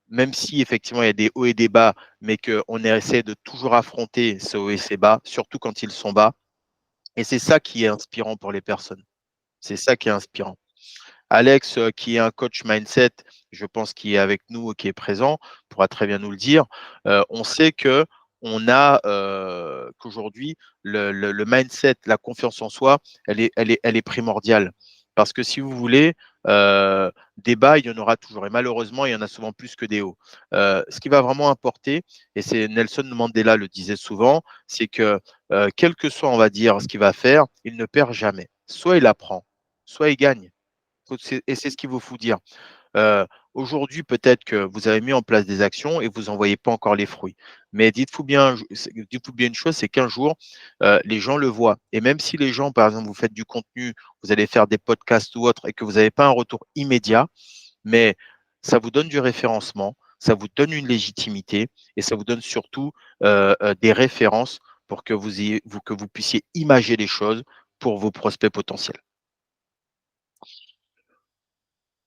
même si effectivement il y a des hauts et des bas, mais qu'on essaie de toujours affronter ces hauts et ces bas, surtout quand ils sont bas et c'est ça qui est inspirant pour les personnes. C'est ça qui est inspirant. Alex, qui est un coach mindset, je pense qui est avec nous, qui est présent, pourra très bien nous le dire. On sait que on a, qu'aujourd'hui le mindset, la confiance en soi, elle est primordiale. Parce que si vous voulez, des bas, il y en aura toujours et malheureusement, il y en a souvent plus que des hauts. Ce qui va vraiment importer et c'est Nelson Mandela le disait souvent, c'est que, quel que soit, on va dire, ce qu'il va faire, il ne perd jamais. Soit il apprend, soit il gagne. Et c'est ce qu'il vous faut dire. Heu, Aujourd'hui, peut-être que vous avez mis en place des actions et vous en voyez pas encore les fruits. Mais dites-vous bien une chose, c'est qu'un jour, les gens le voient et même si les gens, par exemple, vous faites du contenu, vous allez faire des podcasts ou autre et que vous n'avez pas un retour immédiat, mais ça vous donne du référencement, ça vous donne une légitimité et ça vous donne surtout, des références pour que vous puissiez imager les choses pour vos prospects potentiels.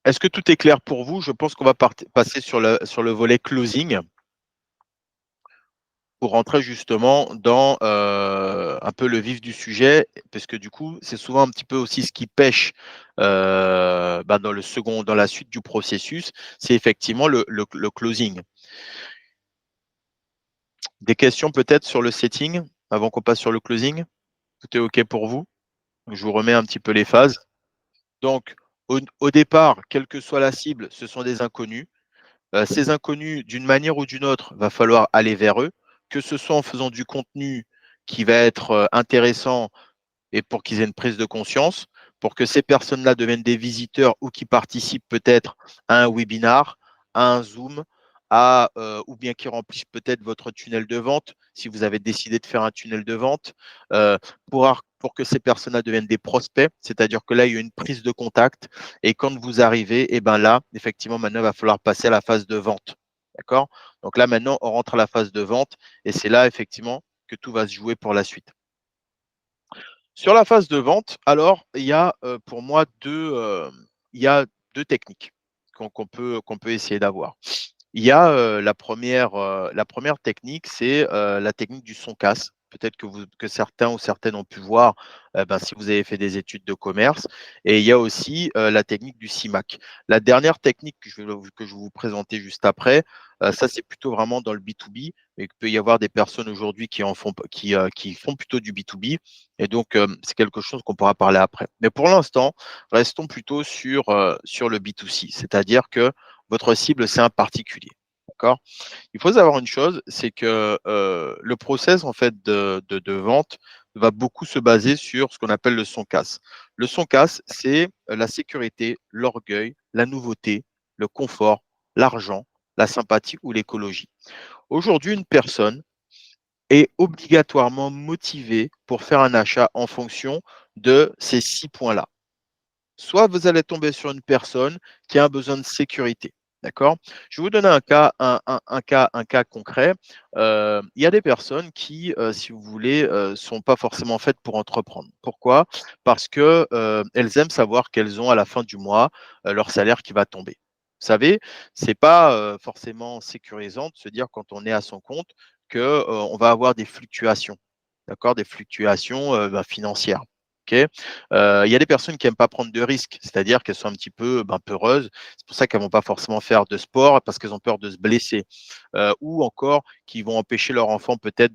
Est-ce que tout est clair pour vous? Je pense qu'on va passer sur le volet closing pour rentrer justement dans, un peu le vif du sujet, parce que du coup, c'est souvent un petit peu aussi ce qui pêche, dans la suite du processus, c'est effectivement le closing. Des questions peut-être sur le setting avant qu'on passe sur le closing? Tout est OK pour vous? Je vous remets un petit peu les phases. Donc au départ, quelle que soit la cible, ce sont des inconnus. Ces inconnus, d'une manière ou d'une autre, va falloir aller vers eux, que ce soit en faisant du contenu qui va être, intéressant et pour qu'ils aient une prise de conscience, pour que ces personnes-là deviennent des visiteurs ou qui participent peut-être à un webinar, à un Zoom, ou bien qui remplissent peut-être votre tunnel de vente, si vous avez décidé de faire un tunnel de vente, heu, pour que ces personnes-là deviennent des prospects. C'est-à-dire que là, il y a une prise de contact et quand vous arrivez et ben là, effectivement, maintenant, il va falloir passer à la phase de vente. D'accord? Donc là, maintenant, on rentre à la phase de vente et c'est là, effectivement, que tout va se jouer pour la suite. Sur la phase de vente, alors, il y a, pour moi 2, il y a 2 techniques qu'on peut essayer d'avoir. Il y a, la première technique, c'est, la technique du son casse. Peut-être que certains ou certaines ont pu voir, si vous avez fait des études de commerce et il y a aussi, la technique du CIMAC. La dernière technique que je vais vous présenter juste après, ça c'est plutôt vraiment dans le B2B, mais il peut y avoir des personnes aujourd'hui qui font plutôt du B2B et donc, c'est quelque chose qu'on pourra parler après. Mais pour l'instant, restons plutôt sur le B2C, c'est-à-dire que votre cible, c'est un particulier. D'accord? Il faut savoir une chose, c'est que, le process en fait de vente va beaucoup se baser sur ce qu'on appelle le son casse. Le son casse, c'est, la sécurité, l'orgueil, la nouveauté, le confort, l'argent, la sympathie ou l'écologie. Aujourd'hui, une personne est obligatoirement motivée pour faire un achat en fonction de ces 6 points-là. Soit vous allez tomber sur une personne qui a un besoin de sécurité, d'accord? Je vais vous donner un cas concret. Il y a des personnes qui, si vous voulez, sont pas forcément faites pour entreprendre. Pourquoi? Parce que, elles aiment savoir qu'elles ont à la fin du mois, leur salaire qui va tomber. Vous savez, c'est pas, forcément sécurisant de se dire quand on est à son compte que, on va avoir des fluctuations, d'accord? Des fluctuations, financières. OK? Il y a des personnes qui aiment pas prendre de risques, c'est-à-dire qu'elles sont un petit peu, peureuses. C'est pour ça qu'elles vont pas forcément faire de sport parce qu'elles ont peur de se blesser, ou encore qui vont empêcher leur enfant peut-être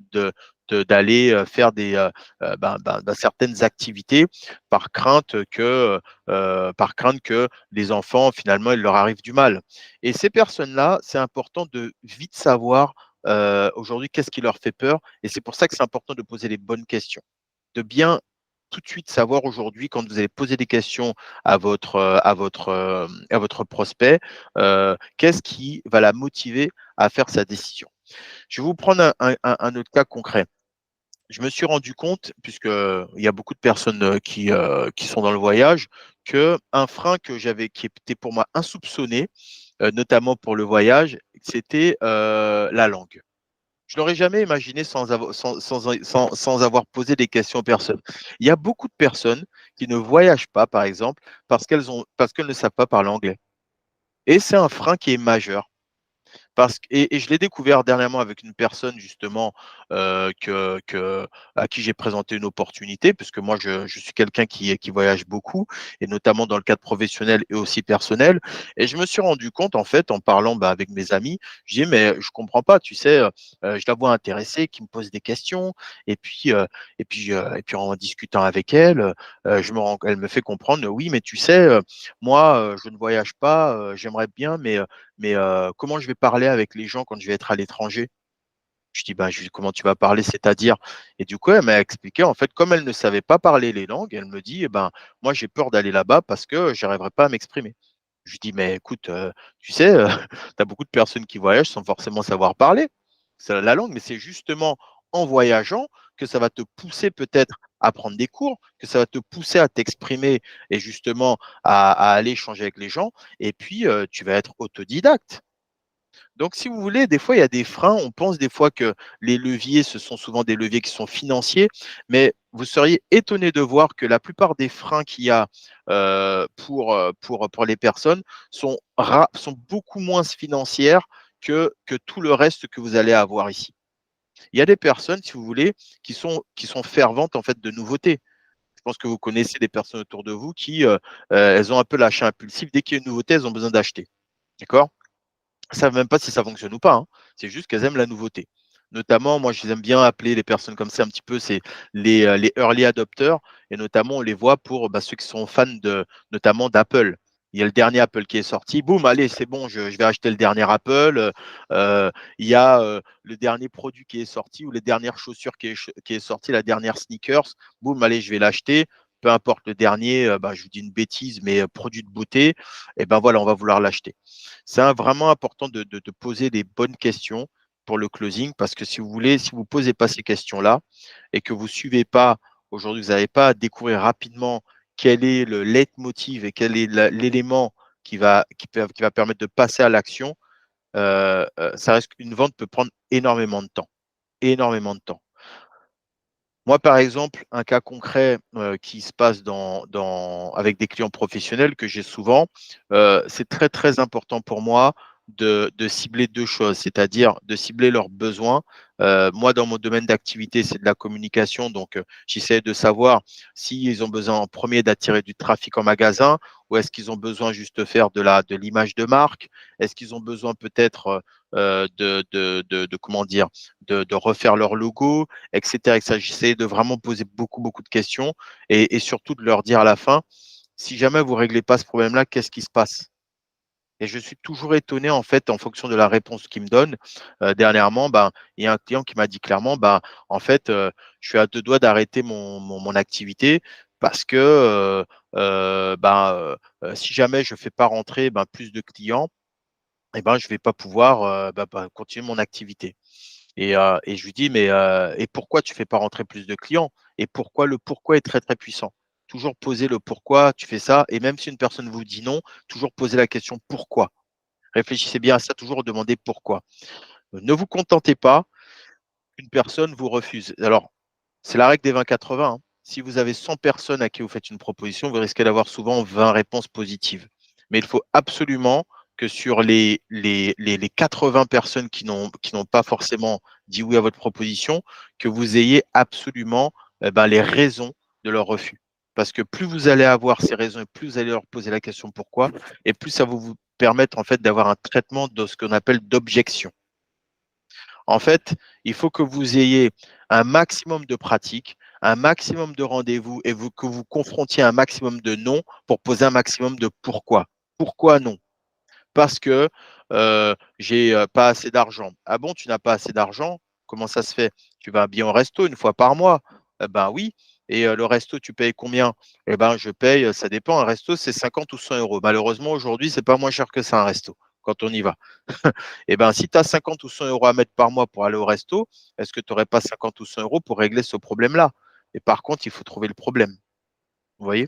d'aller, faire certaines activités par crainte que les enfants finalement il leur arrive du mal et ces personnes-là, c'est important de vite savoir, aujourd'hui qu'est-ce qui leur fait peur et c'est pour ça que c'est important de poser les bonnes questions. De bien tout de suite savoir aujourd'hui quand vous allez poser des questions à votre prospect, qu'est-ce qui va la motiver à faire sa décision? Je vais vous prendre un autre cas concret. Je me suis rendu compte, puisqu'il y a beaucoup de personnes, qui sont dans le voyage, qu'un frein qui était pour moi insoupçonné, notamment pour le voyage, c'était, la langue. Je l'aurais jamais imaginé sans avoir posé des questions aux personnes. Il y a beaucoup de personnes qui ne voyagent pas, par exemple, parce qu'elles ne savent pas parler anglais et c'est un frein qui est majeur. Et je l'ai découvert dernièrement avec une personne justement, à qui j'ai présenté une opportunité, puisque moi je suis quelqu'un qui voyage beaucoup et notamment dans le cadre professionnel et aussi personnel. Et je me suis rendu compte en fait en parlant, bah, avec mes amis, je dis: «Mais je comprends pas, tu sais, je la vois intéressée, qui me pose des questions et puis, en discutant avec elle, elle me fait comprendre: "Oui, mais tu sais, moi, je ne voyage pas, j'aimerais bien, mais comment je vais parler avec les gens quand je vais être à l'étranger?" Je dis: «Ben, je lui comment tu vas parler, c'est-à-dire?» Et du coup, elle m'a expliqué, en fait, comme elle ne savait pas parler les langues, elle me dit: «Eh ben, moi, j'ai peur d'aller là-bas parce que j'arriverai pas à m'exprimer». Je lui dis: «Mais écoute, tu sais, tu as beaucoup de personnes qui voyagent sans forcément savoir parler, c'est la langue, mais c'est justement en voyageant que ça va te pousser peut-être à prendre des cours, que ça va te pousser à t'exprimer et justement à aller échanger avec les gens et puis, tu vas être autodidacte». Donc, si vous voulez, des fois, il y a des freins. On pense des fois que les leviers, ce sont souvent des leviers qui sont financiers, mais vous seriez étonné de voir que la plupart des freins qu'il y a pour les personnes sont beaucoup moins financières que tout le reste que vous allez avoir ici. Il y a des personnes, si vous voulez, qui sont ferventes en fait de nouveautés. Je pense que vous connaissez des personnes autour de vous elles ont un peu l'achat impulsif. Dès qu'il y a une nouveauté, elles ont besoin d'acheter. D'accord? Savent même pas si ça fonctionne ou pas, hein. C'est juste qu'elles aiment la nouveauté. Notamment, moi, je les aime bien appeler les personnes comme ça un petit peu, c'est les early adopters et notamment on les voit pour, bah, ceux qui sont fans notamment d'Apple. Il y a le dernier Apple qui est sorti, boum, allez, c'est bon, je vais acheter le dernier Apple, il y a, le dernier produit qui est sorti ou les dernières chaussures qui est sortie, la dernière sneakers, boum, allez, je vais l'acheter. Peu importe le dernier, bah, je vous dis une bêtise, mais produit de beauté et ben, voilà, on va vouloir l'acheter. C'est vraiment important de poser les bonnes questions pour le closing parce que si vous voulez, si vous ne posez pas ces questions-là et que vous ne suivez pas, aujourd'hui, vous n'avez pas à découvrir rapidement quel est le leitmotiv et quel est l'élément qui va permettre de passer à l'action, ça reste une vente peut prendre énormément de temps, énormément de temps. Moi, par exemple, un cas concret, qui se passe avec des clients professionnels que j'ai souvent, c'est très, très important pour moi de cibler 2 choses, c'est-à-dire de cibler leurs besoins. Moi, dans mon domaine d'activité, c'est de la communication, donc j'essaie de savoir s'ils ont besoin en premier d'attirer du trafic en magasin ou est-ce qu'ils ont besoin juste de faire de l'image de marque? Est-ce qu'ils ont besoin peut-être, de comment dire? De refaire leur logo? Et cetera et cetera. J'essayais de vraiment poser beaucoup, beaucoup de questions et surtout de leur dire à la fin: «Si jamais vous réglez pas ce problème-là, qu'est-ce qui se passe?» Et je suis toujours étonné, en fait, en fonction de la réponse qu'ils me donnent. Dernièrement, ben, il y a un client qui m'a dit clairement: «Ben, en fait, je suis à 2 doigts d'arrêter mon activité parce que, si jamais je fais pas rentrer, ben, plus de clients et ben, je vais pas pouvoir, continuer mon activité». Et je lui dis: «Mais et pourquoi tu fais pas rentrer plus de clients?» Et pourquoi le pourquoi est très, très puissant. Toujours poser le pourquoi tu fais ça et même si une personne vous dit non, toujours poser la question: «Pourquoi?» Réfléchissez bien à ça, toujours demander pourquoi. Ne vous contentez pas qu'une personne vous refuse. Alors, c'est la règle des 20-80, hein. Si vous avez 100 personnes à qui vous faites une proposition, vous risquez d'avoir souvent 20 réponses positives. Mais il faut absolument que sur les 80 personnes qui n'ont pas forcément dit oui à votre proposition, que vous ayez absolument, les raisons de leur refus. Parce que plus vous allez avoir ces raisons et plus vous allez leur poser la question pourquoi et plus ça va vous permettre en fait d'avoir un traitement de ce qu'on appelle d'objection. En fait, il faut que vous ayez un maximum de pratiques, un maximum de rendez-vous et que vous confrontiez un maximum de non pour poser un maximum de pourquoi. Pourquoi non? Parce que j'ai pas assez d'argent. Ah bon, tu n'as pas assez d'argent? Comment ça se fait? Tu vas bien au resto une fois par mois? Eh ben oui. Et le resto, tu payes combien? Eh ben, je paye, ça dépend, un resto, c'est 50 ou 100 euros. Malheureusement, aujourd'hui, c'est pas moins cher que ça, un resto, quand on y va. Eh ben, si tu as 50 ou 100 euros à mettre par mois pour aller au resto, est-ce que tu n'aurais pas 50 ou 100 euros pour régler ce problème-là? Et par contre, il faut trouver le problème. Vous voyez?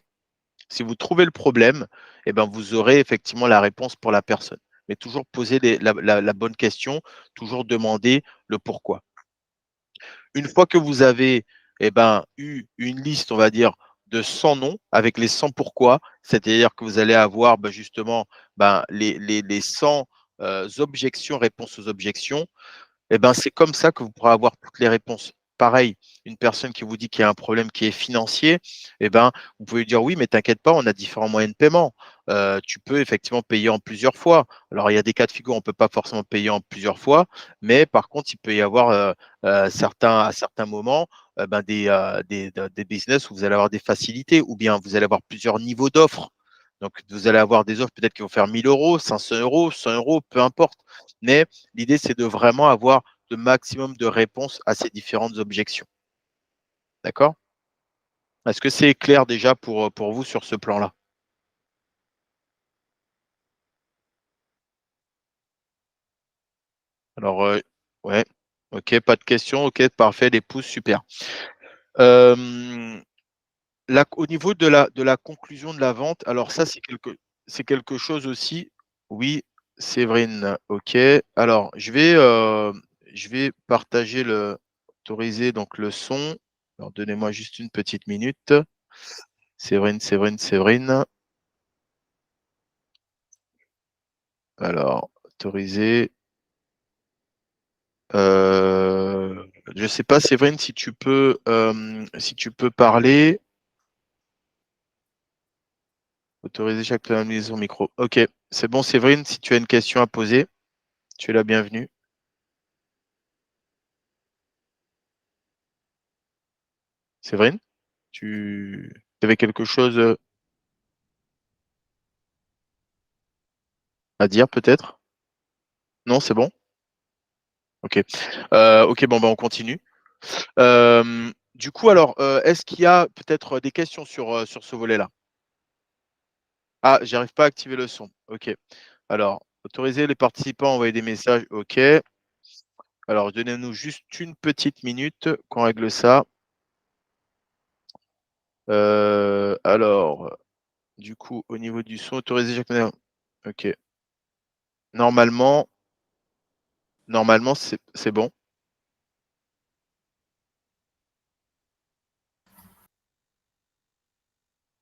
Si vous trouvez le problème, eh ben, vous aurez effectivement la réponse pour la personne. mais toujours poser la bonne question, toujours demander le pourquoi. Une fois que vous avez eu une liste, on va dire, de 100 noms avec les 100 pourquoi, c'est-à-dire que vous allez avoir justement les 100 objections, réponses aux objections, c'est comme ça que vous pourrez avoir toutes les réponses. Pareil, une personne qui vous dit qu'il y a un problème qui est financier, vous pouvez lui dire oui, mais t'inquiète pas, on a différents moyens de paiement. Tu peux effectivement payer en plusieurs fois. Alors, il y a des cas de figure, on ne peut pas forcément payer en plusieurs fois, mais par contre, il peut y avoir à certains moments des business où vous allez avoir des facilités ou bien vous allez avoir plusieurs niveaux d'offres. Donc, vous allez avoir des offres peut-être qui vont faire 1000 euros, 500 euros, 100 euros, peu importe. Mais l'idée, c'est de vraiment avoir le maximum de réponses à ces différentes objections. D'accord? Est-ce que c'est clair déjà pour vous sur ce plan-là? Alors, ouais, ok, pas de questions, ok, parfait, les pouces, super. Euh, au niveau de la conclusion de la vente, alors ça, c'est quelque chose aussi. Oui, Séverine, ok. Alors, je vais partager autoriser donc le son. Alors, donnez-moi juste une petite minute. Séverine, Séverine, Séverine. Alors, autoriser. Je ne sais pas, Séverine, si tu peux parler. Autoriser chaque personne à utiliser son micro. Ok, c'est bon, Séverine, si tu as une question à poser, tu es la bienvenue. Séverine, tu avais quelque chose à dire peut-être? Non, c'est bon? Ok. Ok, bon, on continue. Du coup, alors, est-ce qu'il y a peut-être des questions sur ce volet-là? Ah, j'arrive pas à activer le son. Ok. Alors, autoriser les participants à envoyer des messages. Ok. Alors, donnez-nous juste une petite minute qu'on règle ça. Alors, du coup, au niveau du son, autoriser chaque. Ok. Normalement, normalement, c'est bon.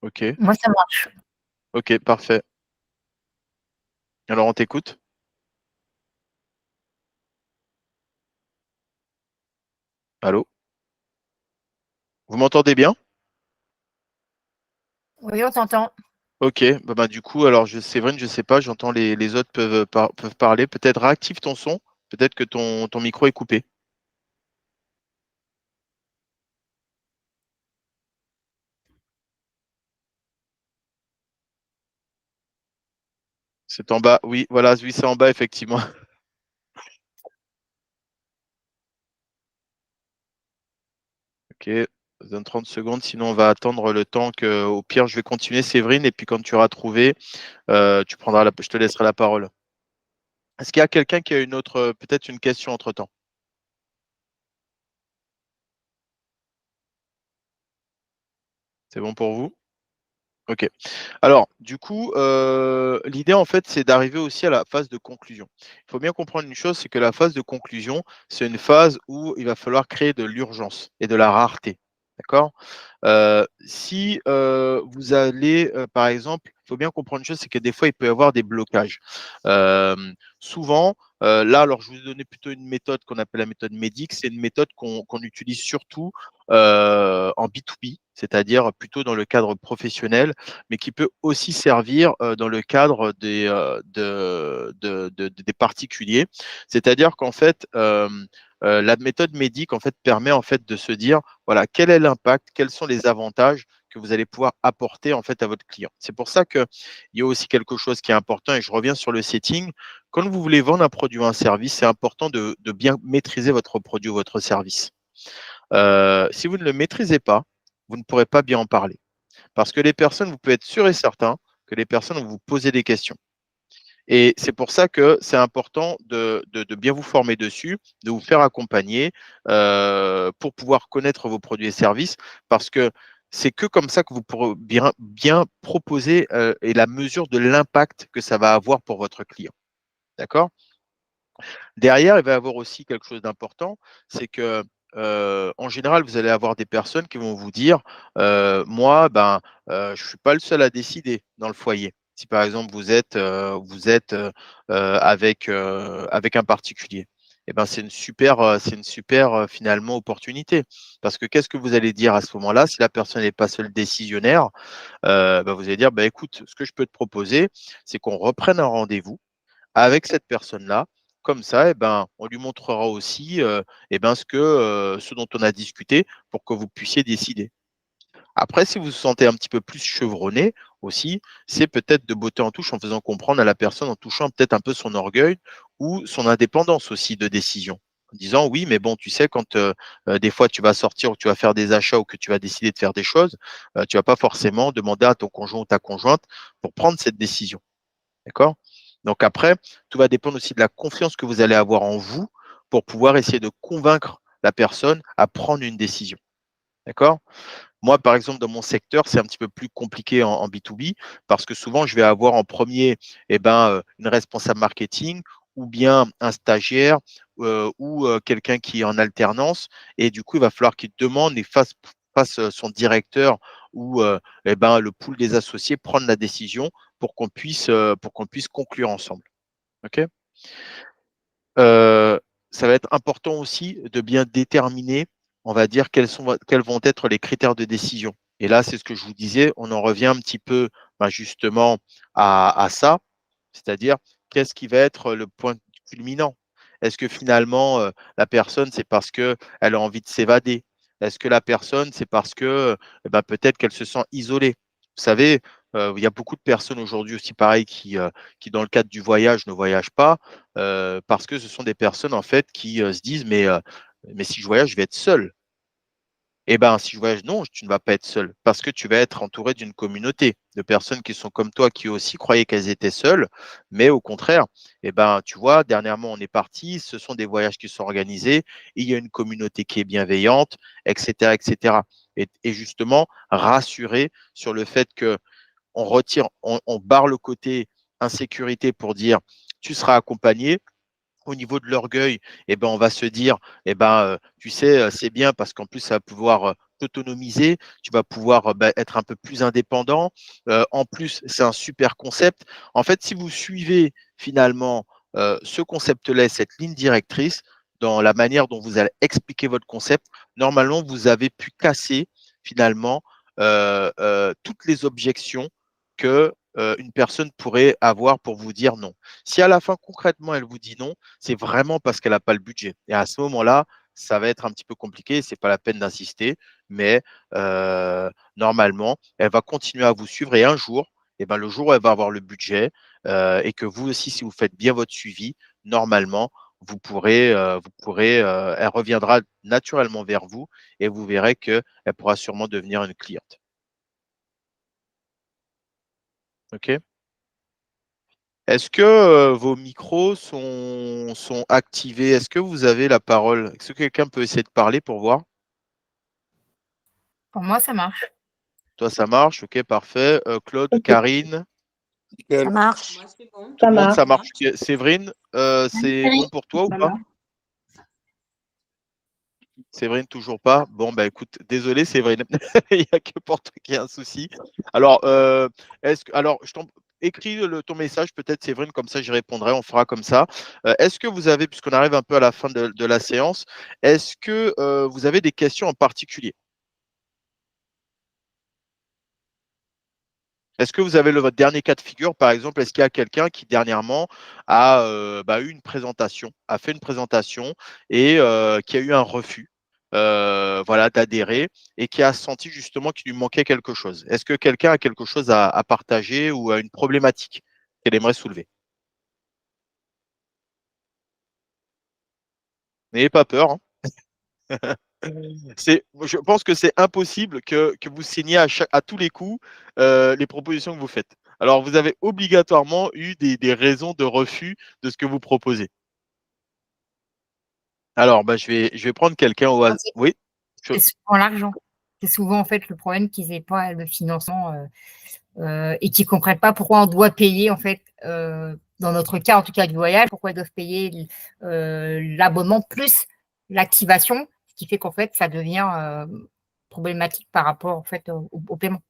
Ok. Moi, ça marche. Ok, parfait. Alors, on t'écoute. Allô? Vous m'entendez bien? Oui, on t'entend. Ok. Du coup, alors, Séverine, je sais pas, j'entends les autres peuvent parler. Peut-être réactive ton son. Peut-être que ton micro est coupé. C'est en bas. Oui, voilà, oui, c'est en bas, effectivement. Ok. Ça donne 30 secondes, sinon on va attendre le temps que, au pire, je vais continuer, Séverine, et puis quand tu auras trouvé, je te laisserai la parole. Est-ce qu'il y a quelqu'un qui a une autre, peut-être une question entre-temps? C'est bon pour vous? Ok. Alors, du coup, l'idée, en fait, c'est d'arriver aussi à la phase de conclusion. Il faut bien comprendre une chose, c'est que la phase de conclusion, c'est une phase où il va falloir créer de l'urgence et de la rareté. D'accord? Si vous allez, par exemple, il faut bien comprendre une chose, c'est que des fois, il peut y avoir des blocages. Souvent, là, alors je vais vous donner plutôt une méthode qu'on appelle la méthode MEDIC. C'est une méthode qu'on utilise surtout en B2B, c'est-à-dire plutôt dans le cadre professionnel, mais qui peut aussi servir dans le cadre des particuliers. C'est-à-dire qu'en fait, la méthode MEDIC en fait, permet en fait, de se dire voilà, quel est l'impact, quels sont les avantages que vous allez pouvoir apporter en fait à votre client. C'est pour ça qu'il y a aussi quelque chose qui est important et je reviens sur le setting. Quand vous voulez vendre un produit ou un service, c'est important de bien maîtriser votre produit ou votre service. Si vous ne le maîtrisez pas, vous ne pourrez pas bien en parler. Parce que les personnes, vous pouvez être sûr et certain que les personnes vont vous poser des questions. Et c'est pour ça que c'est important de bien vous former dessus, de vous faire accompagner pour pouvoir connaître vos produits et services, parce que c'est que comme ça que vous pourrez bien proposer et la mesure de l'impact que ça va avoir pour votre client. D'accord? Derrière, il va y avoir aussi quelque chose d'important, c'est que, en général, vous allez avoir des personnes qui vont vous dire, «Moi, ben, je suis pas le seul à décider dans le foyer». Si par exemple vous êtes avec un particulier, et ben, c'est une super, finalement opportunité. Parce que qu'est-ce que vous allez dire à ce moment-là? Si la personne n'est pas seule décisionnaire, bah, vous allez dire: «Bah, écoute, ce que je peux te proposer, c'est qu'on reprenne un rendez-vous avec cette personne-là. Comme ça, et ben, on lui montrera aussi, et ben, ce dont on a discuté pour que vous puissiez décider. Après, si vous vous sentez un petit peu plus chevronné aussi, c'est peut-être de botter en touche en faisant comprendre à la personne, en touchant peut-être un peu son orgueil ou son indépendance aussi de décision. En disant: «Oui, mais bon, tu sais, quand, des fois tu vas sortir ou tu vas faire des achats ou que tu vas décider de faire des choses, tu vas pas forcément demander à ton conjoint ou ta conjointe pour prendre cette décision». D'accord? Donc après, tout va dépendre aussi de la confiance que vous allez avoir en vous pour pouvoir essayer de convaincre la personne à prendre une décision. D'accord? Moi, par exemple, dans mon secteur, c'est un petit peu plus compliqué en B2B parce que souvent, je vais avoir en premier, eh ben, une responsable marketing ou bien un stagiaire, ou quelqu'un qui est en alternance, et du coup, il va falloir qu'il demande et fasse son directeur ou eh ben, le pool des associés prendre la décision pour qu'on puisse conclure ensemble. OK? Heu, Ça va être important aussi de bien déterminer, on va dire, quels vont être les critères de décision. Et là, c'est ce que je vous disais, on en revient un petit peu, bah, justement à ça, c'est-à-dire qu'est-ce qui va être le point culminant? Est-ce que finalement, la personne, c'est parce qu'elle a envie de s'évader? Est-ce que la personne, c'est parce que, eh ben, peut-être qu'elle se sent isolée? Vous savez, il y a beaucoup de personnes aujourd'hui aussi pareil qui dans le cadre du voyage ne voyagent pas, parce que ce sont des personnes en fait qui, se disent: mais si je voyage, je vais être seul». Eh ben, si je voyage, non, tu ne vas pas être seul parce que tu vas être entouré d'une communauté de personnes qui sont comme toi, qui aussi croyaient qu'elles étaient seules, mais au contraire, eh ben, tu vois, dernièrement, on est parti, ce sont des voyages qui sont organisés, il y a une communauté qui est bienveillante, et cetera, et cetera. Et justement, rassurer sur le fait que on barre le côté insécurité pour dire: «Tu seras accompagné». Au niveau de l'orgueil, eh ben, on va se dire: «Eh ben, tu sais, c'est bien parce qu'en plus ça va pouvoir, t'autonomiser, tu vas pouvoir, bah, être un peu plus indépendant. En plus, c'est un super concept». En fait, si vous suivez finalement, ce concept-là et cette ligne directrice dans la manière dont vous allez expliquer votre concept, normalement, vous avez pu casser finalement, toutes les objections que, une personne pourrait avoir pour vous dire non. Si à la fin, concrètement, elle vous dit non, c'est vraiment parce qu'elle a pas le budget, et à ce moment-là, ça va être un petit peu compliqué, c'est pas la peine d'insister, mais normalement, elle va continuer à vous suivre, et un jour, et ben, le jour où elle va avoir le budget, et que vous aussi, si vous faites bien votre suivi, normalement, elle reviendra naturellement vers vous, et vous verrez qu'elle pourra sûrement devenir une cliente. OK? Est-ce que, vos micros sont activés? Est-ce que vous avez la parole? Est-ce que quelqu'un peut essayer de parler pour voir? Pour moi, ça marche. Toi, ça marche? OK, parfait. Claude, OK, Karine, Ça marche. Moi, c'est bon. tout ça le monde, ça marche. marche? OK. Séverine, c'est bon pour toi ou Ça pas? marche. Séverine, toujours pas? Bon, bah, écoute, désolé Séverine, il y a que pour toi qu'il y a un souci. Alors, je t'en écris ton message peut-être Séverine, comme ça j'y répondrai, on fera comme ça. Est-ce que vous avez, puisqu'on arrive un peu à la fin de la séance, est-ce que, vous avez des questions en particulier? Est-ce que vous avez votre dernier cas de figure, par exemple, est-ce qu'il y a quelqu'un qui dernièrement a, bah, eu une présentation, a fait une présentation et qui a eu un refus, voilà, d'adhérer, et qui a senti justement qu'il lui manquait quelque chose? Est-ce que quelqu'un a quelque chose à partager ou a une problématique qu'elle aimerait soulever? N'ayez pas peur, hein. Je pense que c'est impossible que vous signiez à tous les coups, les propositions que vous faites. Alors vous avez obligatoirement eu des raisons de refus de ce que vous proposez. Alors, bah, je vais prendre quelqu'un au En hasard. fait, Oui? Je c'est souvent l'argent. C'est souvent en fait le problème qu'ils n'aient pas le financement et qu'ils ne comprennent pas pourquoi on doit payer en fait, dans notre cas en tout cas du voyage, pourquoi ils doivent payer l'abonnement plus l'activation, ce qui fait qu'en fait ça devient problématique par rapport en fait au paiement.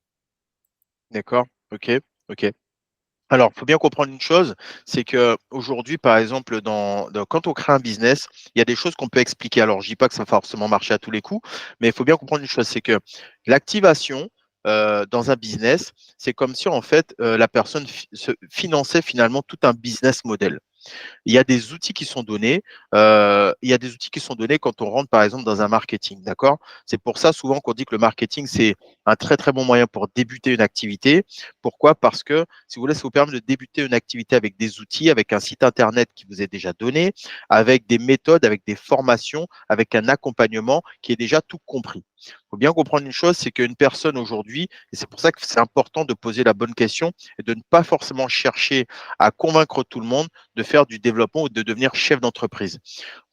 D'accord, OK, OK. Alors, il faut bien comprendre une chose, c'est qu'aujourd'hui, par exemple, quand on crée un business, il y a des choses qu'on peut expliquer. Alors, je dis pas que ça va forcément marcher à tous les coups, mais il faut bien comprendre une chose, c'est que l'activation dans un business, c'est comme si en fait la personne se finançait finalement tout un business model. Il y a des outils qui sont donnés. Il y a des outils qui sont donnés quand on rentre, par exemple, dans un marketing. D'accord? C'est pour ça, souvent, qu'on dit que le marketing, c'est un très, très bon moyen pour débuter une activité. Pourquoi? Parce que, si vous voulez, ça vous permet de débuter une activité avec des outils, avec un site internet qui vous est déjà donné, avec des méthodes, avec des formations, avec un accompagnement qui est déjà tout compris. Il faut bien comprendre une chose, c'est qu'une personne aujourd'hui, et c'est pour ça que c'est important de poser la bonne question et de ne pas forcément chercher à convaincre tout le monde de faire du développement ou de devenir chef d'entreprise.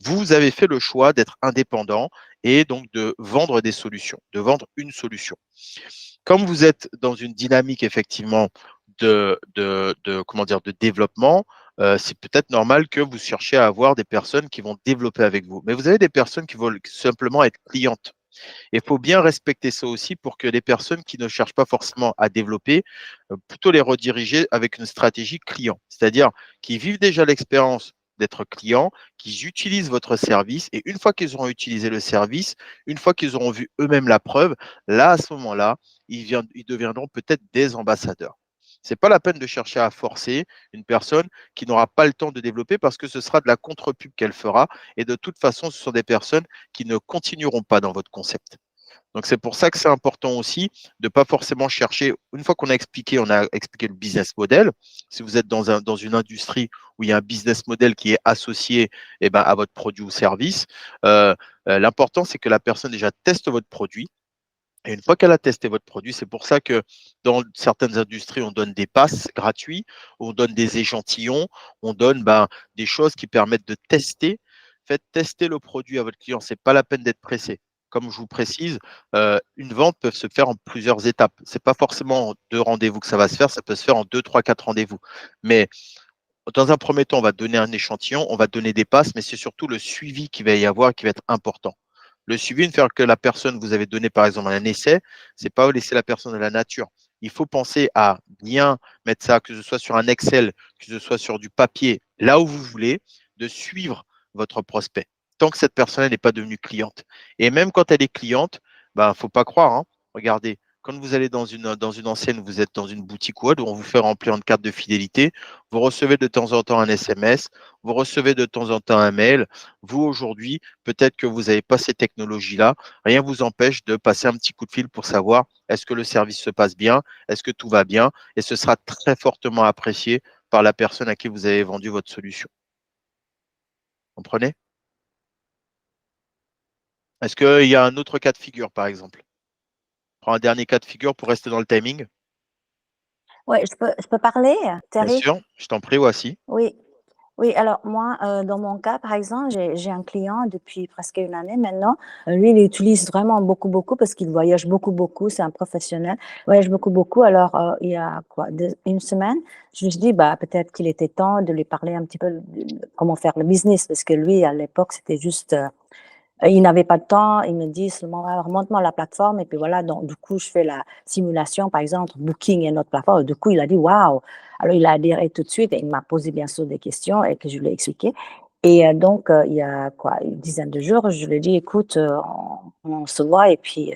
Vous avez fait le choix d'être indépendant et donc de vendre des solutions, de vendre une solution. Comme vous êtes dans une dynamique effectivement comment dire, de développement, c'est peut-être normal que vous cherchiez à avoir des personnes qui vont développer avec vous. Mais vous avez des personnes qui veulent simplement être clientes. Et il faut bien respecter ça aussi pour que les personnes qui ne cherchent pas forcément à développer, plutôt les rediriger avec une stratégie client. C'est-à-dire qu'ils vivent déjà l'expérience d'être client, qu'ils utilisent votre service et une fois qu'ils auront utilisé le service, une fois qu'ils auront vu eux-mêmes la preuve, là, à ce moment-là, ils deviendront peut-être des ambassadeurs. Ce n'est pas la peine de chercher à forcer une personne qui n'aura pas le temps de développer parce que ce sera de la contre-pub qu'elle fera. Et de toute façon, ce sont des personnes qui ne continueront pas dans votre concept. Donc, c'est pour ça que c'est important aussi de ne pas forcément chercher, une fois qu'on a expliqué, on a expliqué le business model. Si vous êtes dans une industrie où il y a un business model qui est associé à votre produit ou service, l'important, c'est que la personne déjà teste votre produit. Et une fois qu'elle a testé votre produit, c'est pour ça que dans certaines industries, on donne des passes gratuits, on donne des échantillons, on donne des choses qui permettent de tester. Faites tester le produit à votre client. Ce n'est pas la peine d'être pressé. Comme je vous précise, une vente peut se faire en plusieurs étapes. Ce n'est pas forcément en 2 rendez-vous que ça va se faire, ça peut se faire en 2, 3, 4 rendez-vous. Mais dans un premier temps, on va donner un échantillon, on va donner des passes, mais c'est surtout le suivi qui va y avoir qui va être important. Le suivi, ne faire que la personne, vous avez donné par exemple un essai, c'est pas laisser la personne à la nature. Il faut penser à bien mettre ça, que ce soit sur un Excel, que ce soit sur du papier, là où vous voulez, de suivre votre prospect, tant que cette personne n'est pas devenue cliente. Et même quand elle est cliente, faut pas croire, hein. Regardez, quand vous allez dans une enseigne, vous êtes dans une boutique ou autre, où on vous fait remplir une carte de fidélité, vous recevez de temps en temps un SMS, vous recevez de temps en temps un mail. Vous, aujourd'hui, peut-être que vous n'avez pas ces technologies-là. Rien ne vous empêche de passer un petit coup de fil pour savoir est-ce que le service se passe bien, est-ce que tout va bien, et ce sera très fortement apprécié par la personne à qui vous avez vendu votre solution. Comprenez? Est-ce qu'il y a un autre cas de figure, par exemple? Prends un dernier cas de figure pour rester dans le timing. Ouais, je peux parler, Bien Terry? sûr, je t'en prie, voici. Oui. Oui, alors moi, dans mon cas, par exemple, j'ai un client depuis presque une année maintenant. Lui, il utilise vraiment beaucoup, beaucoup parce qu'il voyage beaucoup, beaucoup. C'est un professionnel, il voyage beaucoup, beaucoup. Alors, il y a quoi, une semaine, je me suis dit, bah, peut-être qu'il était temps de lui parler un petit peu de comment faire le business parce que lui, à l'époque, c'était juste il n'avait pas de temps, il me dit seulement: «Ah, remonte-moi la plateforme» et puis voilà, donc du coup, je fais la simulation, par exemple, entre Booking et notre plateforme. Du coup, il a dit: «Waouh!» Alors il a adhéré tout de suite et il m'a posé bien sûr des questions et que je lui ai expliqué et donc il y a quoi, une dizaine de jours, je lui ai dit: «Écoute, on se voit et puis,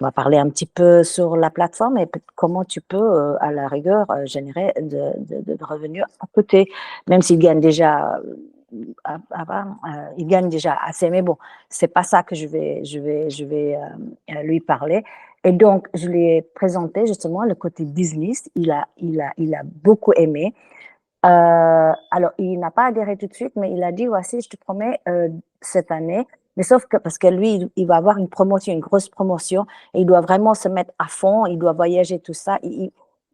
on va parler un petit peu sur la plateforme et peut comment tu peux, à la rigueur, générer de revenus à côté». Même s'il gagne déjà, avant, il gagne déjà assez, mais bon, c'est pas ça que je vais lui parler. Et donc, je lui ai présenté justement le côté business. Il a beaucoup aimé. Alors, il n'a pas adhéré tout de suite, mais il a dit, voici, je te promets, cette année. Mais sauf que, parce que lui, il va avoir une promotion, une grosse promotion, et il doit vraiment se mettre à fond, il doit voyager, tout ça.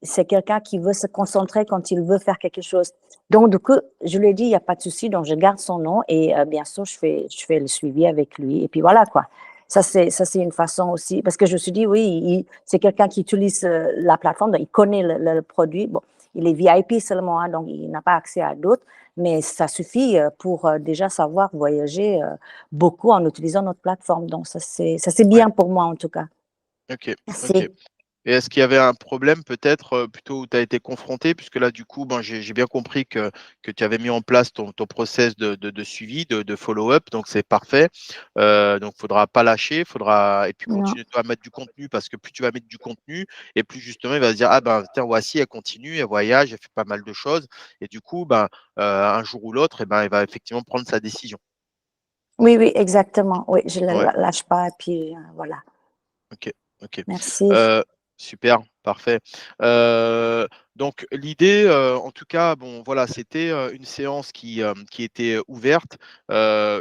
C'est quelqu'un qui veut se concentrer quand il veut faire quelque chose. Donc, du coup, je lui ai dit, il n'y a pas de souci, donc je garde son nom et bien sûr, je fais le suivi avec lui. Et puis voilà, quoi. Ça, c'est une façon aussi, parce que je me suis dit, oui, c'est quelqu'un qui utilise la plateforme, donc il connaît le produit. Bon, il est VIP seulement, hein, donc il n'a pas accès à d'autres, mais ça suffit pour déjà savoir voyager beaucoup en utilisant notre plateforme. Donc, ça, c'est Ouais. bien pour moi, en tout cas. OK, OK. Merci. Et est-ce qu'il y avait un problème peut-être, plutôt où tu as été confronté? Puisque là, du coup, ben, j'ai bien compris que tu avais mis en place ton process de suivi, de follow-up, donc c'est parfait. Donc faudra pas lâcher, faudra et puis Non. continuer toi à mettre du contenu parce que plus tu vas mettre du contenu et plus justement il va se dire: «Ah ben, tiens, voici, elle continue, elle voyage, elle fait pas mal de choses» et du coup, ben, un jour ou l'autre et ben, il va effectivement prendre sa décision. Oui, oui, exactement. Oui, je ne Ouais. lâche pas, et puis voilà. OK, OK. Merci. Heu, super, parfait. Heu, donc l'idée, en tout cas, bon, voilà, c'était, une séance qui était ouverte.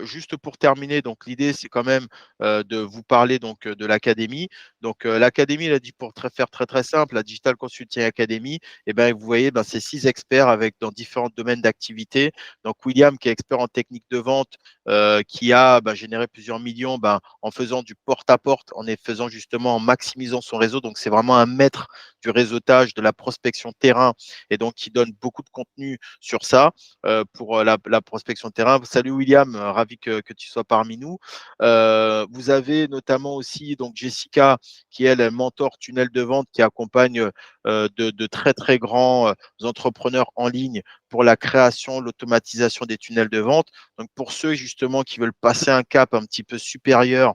Juste pour terminer, donc l'idée, c'est quand même, de vous parler donc, de l'académie. Donc, l'académie, elle a dit pour faire très, très simple, la Digital Consulting Academy et ben, vous voyez, ben, c'est 6 experts avec dans différents domaines d'activité. Donc William qui est expert en technique de vente, qui a, bah, généré plusieurs millions, ben, en faisant du porte-à-porte, en faisant justement en maximisant son réseau. Donc, c'est vraiment un maître du réseautage, de la prospection terrain et donc qui donne beaucoup de contenu sur ça pour la prospection terrain. Salut William, ravi que tu sois parmi nous. Vous avez notamment aussi donc Jessica qui elle est mentor tunnel de vente qui accompagne de très très grands entrepreneurs en ligne pour la création, l'automatisation des tunnels de vente. Donc pour ceux justement qui veulent passer un cap un petit peu supérieur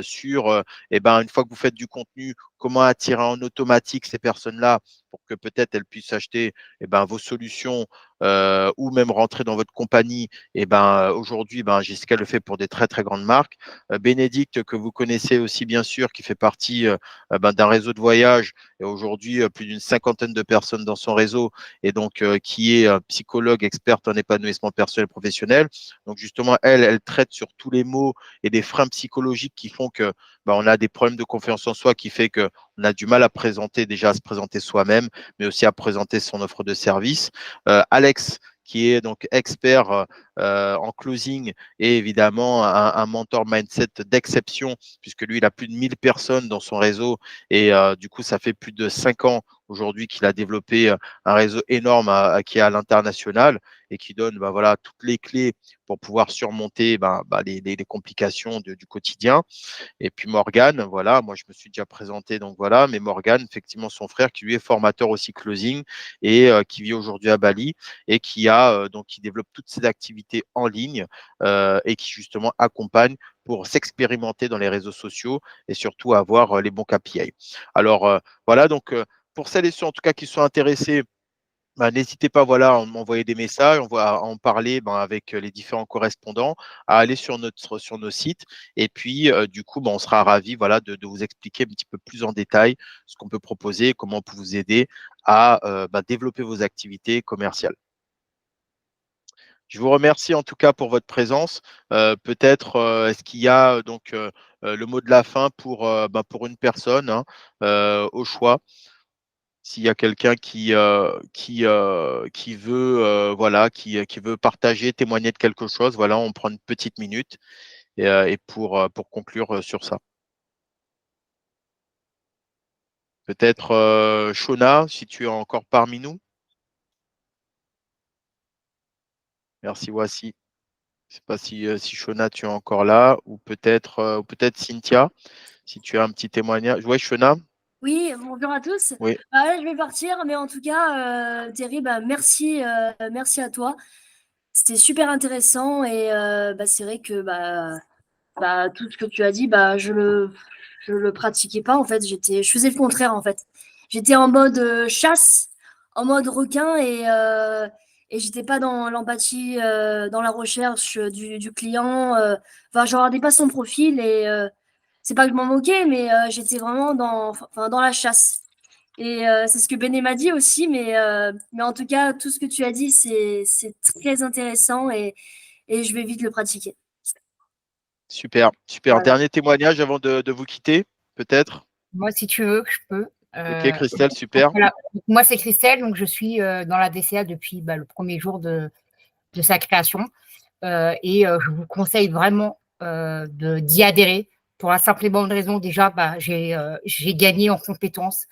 sur, eh ben, une fois que vous faites du contenu, comment attirer en automatique ces personnes-là pour que peut-être elles puissent acheter eh ben, vos solutions ou même rentrer dans votre compagnie. Et ben, aujourd'hui, ben, Jessica le fait pour des très très grandes marques. Bénédicte, que vous connaissez aussi bien sûr, qui fait partie ben, d'un réseau de voyage et aujourd'hui plus d'une cinquantaine de personnes dans son réseau et donc qui est psychologue experte en épanouissement personnel et professionnel. Donc justement, elle traite sur tous les mots et des freins psychologiques qui font que bah, on a des problèmes de confiance en soi, qui fait que on a du mal à présenter déjà à se présenter soi-même, mais aussi à présenter son offre de service. Alex qui est donc expert en closing et évidemment un mentor mindset d'exception, puisque lui, il a plus de 1000 personnes dans son réseau et du coup, ça fait plus de 5 ans aujourd'hui qu'il a développé un réseau énorme qui est à l'international et qui donne bah, voilà, toutes les clés pour pouvoir surmonter les complications du quotidien. Et puis Morgane, voilà, moi je me suis déjà présenté, donc voilà, mais Morgane, effectivement, son frère qui lui est formateur aussi closing et qui vit aujourd'hui à Bali et qui a donc qui développe toutes ses activités en ligne et qui justement accompagne pour s'expérimenter dans les réseaux sociaux et surtout avoir les bons KPI. Alors voilà, donc pour celles et ceux en tout cas qui sont intéressés bah, n'hésitez pas voilà, à m'envoyer des messages, on va en parler ben, avec les différents correspondants, à aller sur nos sites. Et puis, du coup, ben, on sera ravis voilà, de vous expliquer un petit peu plus en détail ce qu'on peut proposer, comment on peut vous aider à ben, développer vos activités commerciales. Je vous remercie en tout cas pour votre présence. Peut-être est-ce qu'il y a le mot de la fin ben, pour une personne hein, au choix? S'il y a quelqu'un qui veut, voilà, qui veut partager, témoigner de quelque chose, voilà, on prend une petite minute et pour conclure, sur ça. Peut-être, Shona, si tu es encore parmi nous? Merci, voici. Je ne sais pas si Shona, tu es encore là ou peut-être Cynthia, si tu as un petit témoignage. Ouais, Shona? Oui, bonjour à tous. Oui. Là, je vais partir, mais en tout cas, Thierry, bah, merci à toi. C'était super intéressant et bah, c'est vrai que bah, tout ce que tu as dit, bah, je le pratiquais pas en fait. Je faisais le contraire en fait. J'étais en mode chasse, en mode requin et j'étais pas dans l'empathie, dans la recherche du client. Enfin, je regardais pas son profil et c'est pas que je m'en moquais, mais j'étais vraiment dans la chasse. Et c'est ce que Béné m'a dit aussi, mais en tout cas, tout ce que tu as dit, c'est très intéressant et je vais vite le pratiquer. Super, super. Voilà. Dernier témoignage avant de vous quitter, peut-être? Moi, si tu veux, je peux. OK, Christelle, Donc, super. voilà. Donc, moi, c'est Christelle, donc je suis dans la DCA depuis le premier jour de sa création. Et je vous conseille vraiment d'y adhérer pour la simple et bonne raison, déjà, j'ai gagné en compétences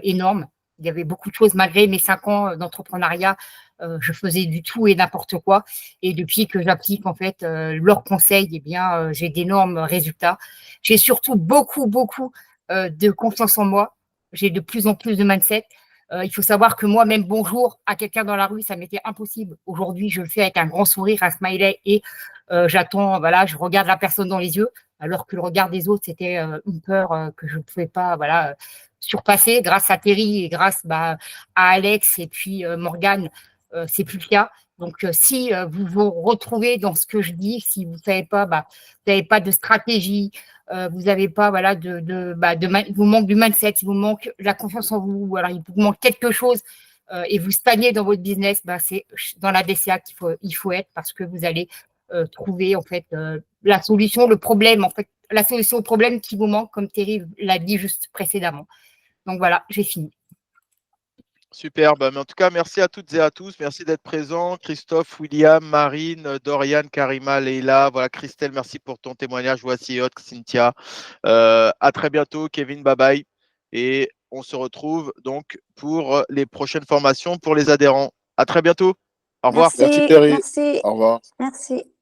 énormes. Il y avait beaucoup de choses, malgré mes 5 ans d'entrepreneuriat, je faisais du tout et n'importe quoi. Et depuis que j'applique en fait leurs conseils, eh bien, j'ai d'énormes résultats. J'ai surtout beaucoup, beaucoup de confiance en moi. J'ai de plus en plus de mindset. Il faut savoir que moi, même bonjour à quelqu'un dans la rue, ça m'était impossible. Aujourd'hui, je le fais avec un grand sourire, un smiley, et j'attends, voilà, je regarde la personne dans les yeux, alors que le regard des autres, c'était une peur que je ne pouvais pas, voilà, surpasser. Grâce à Terry et grâce à Alex et puis Morgane, c'est plus le cas. Donc, si vous vous retrouvez dans ce que je dis, si vous n'avez pas, vous n'avez pas de stratégie, vous n'avez pas, voilà, il vous manque du mindset, il vous manque la confiance en vous, ou alors il vous manque quelque chose et vous stagnez dans votre business, c'est dans la DCA qu'il faut être, parce que vous allez trouver en fait la solution, le problème, en fait, la solution au problème qui vous manque, comme Terry l'a dit juste précédemment. Donc voilà, j'ai fini. Super, mais en tout cas, merci à toutes et à tous. Merci d'être présents. Christophe, William, Marine, Dorian, Karima, Leila. Voilà, Christelle, merci pour ton témoignage. Voici Cynthia. À très bientôt, Kevin, bye bye. Et on se retrouve donc pour les prochaines formations pour les adhérents. À très bientôt. Au revoir. Merci, Merci Terry. merci, Au revoir. merci.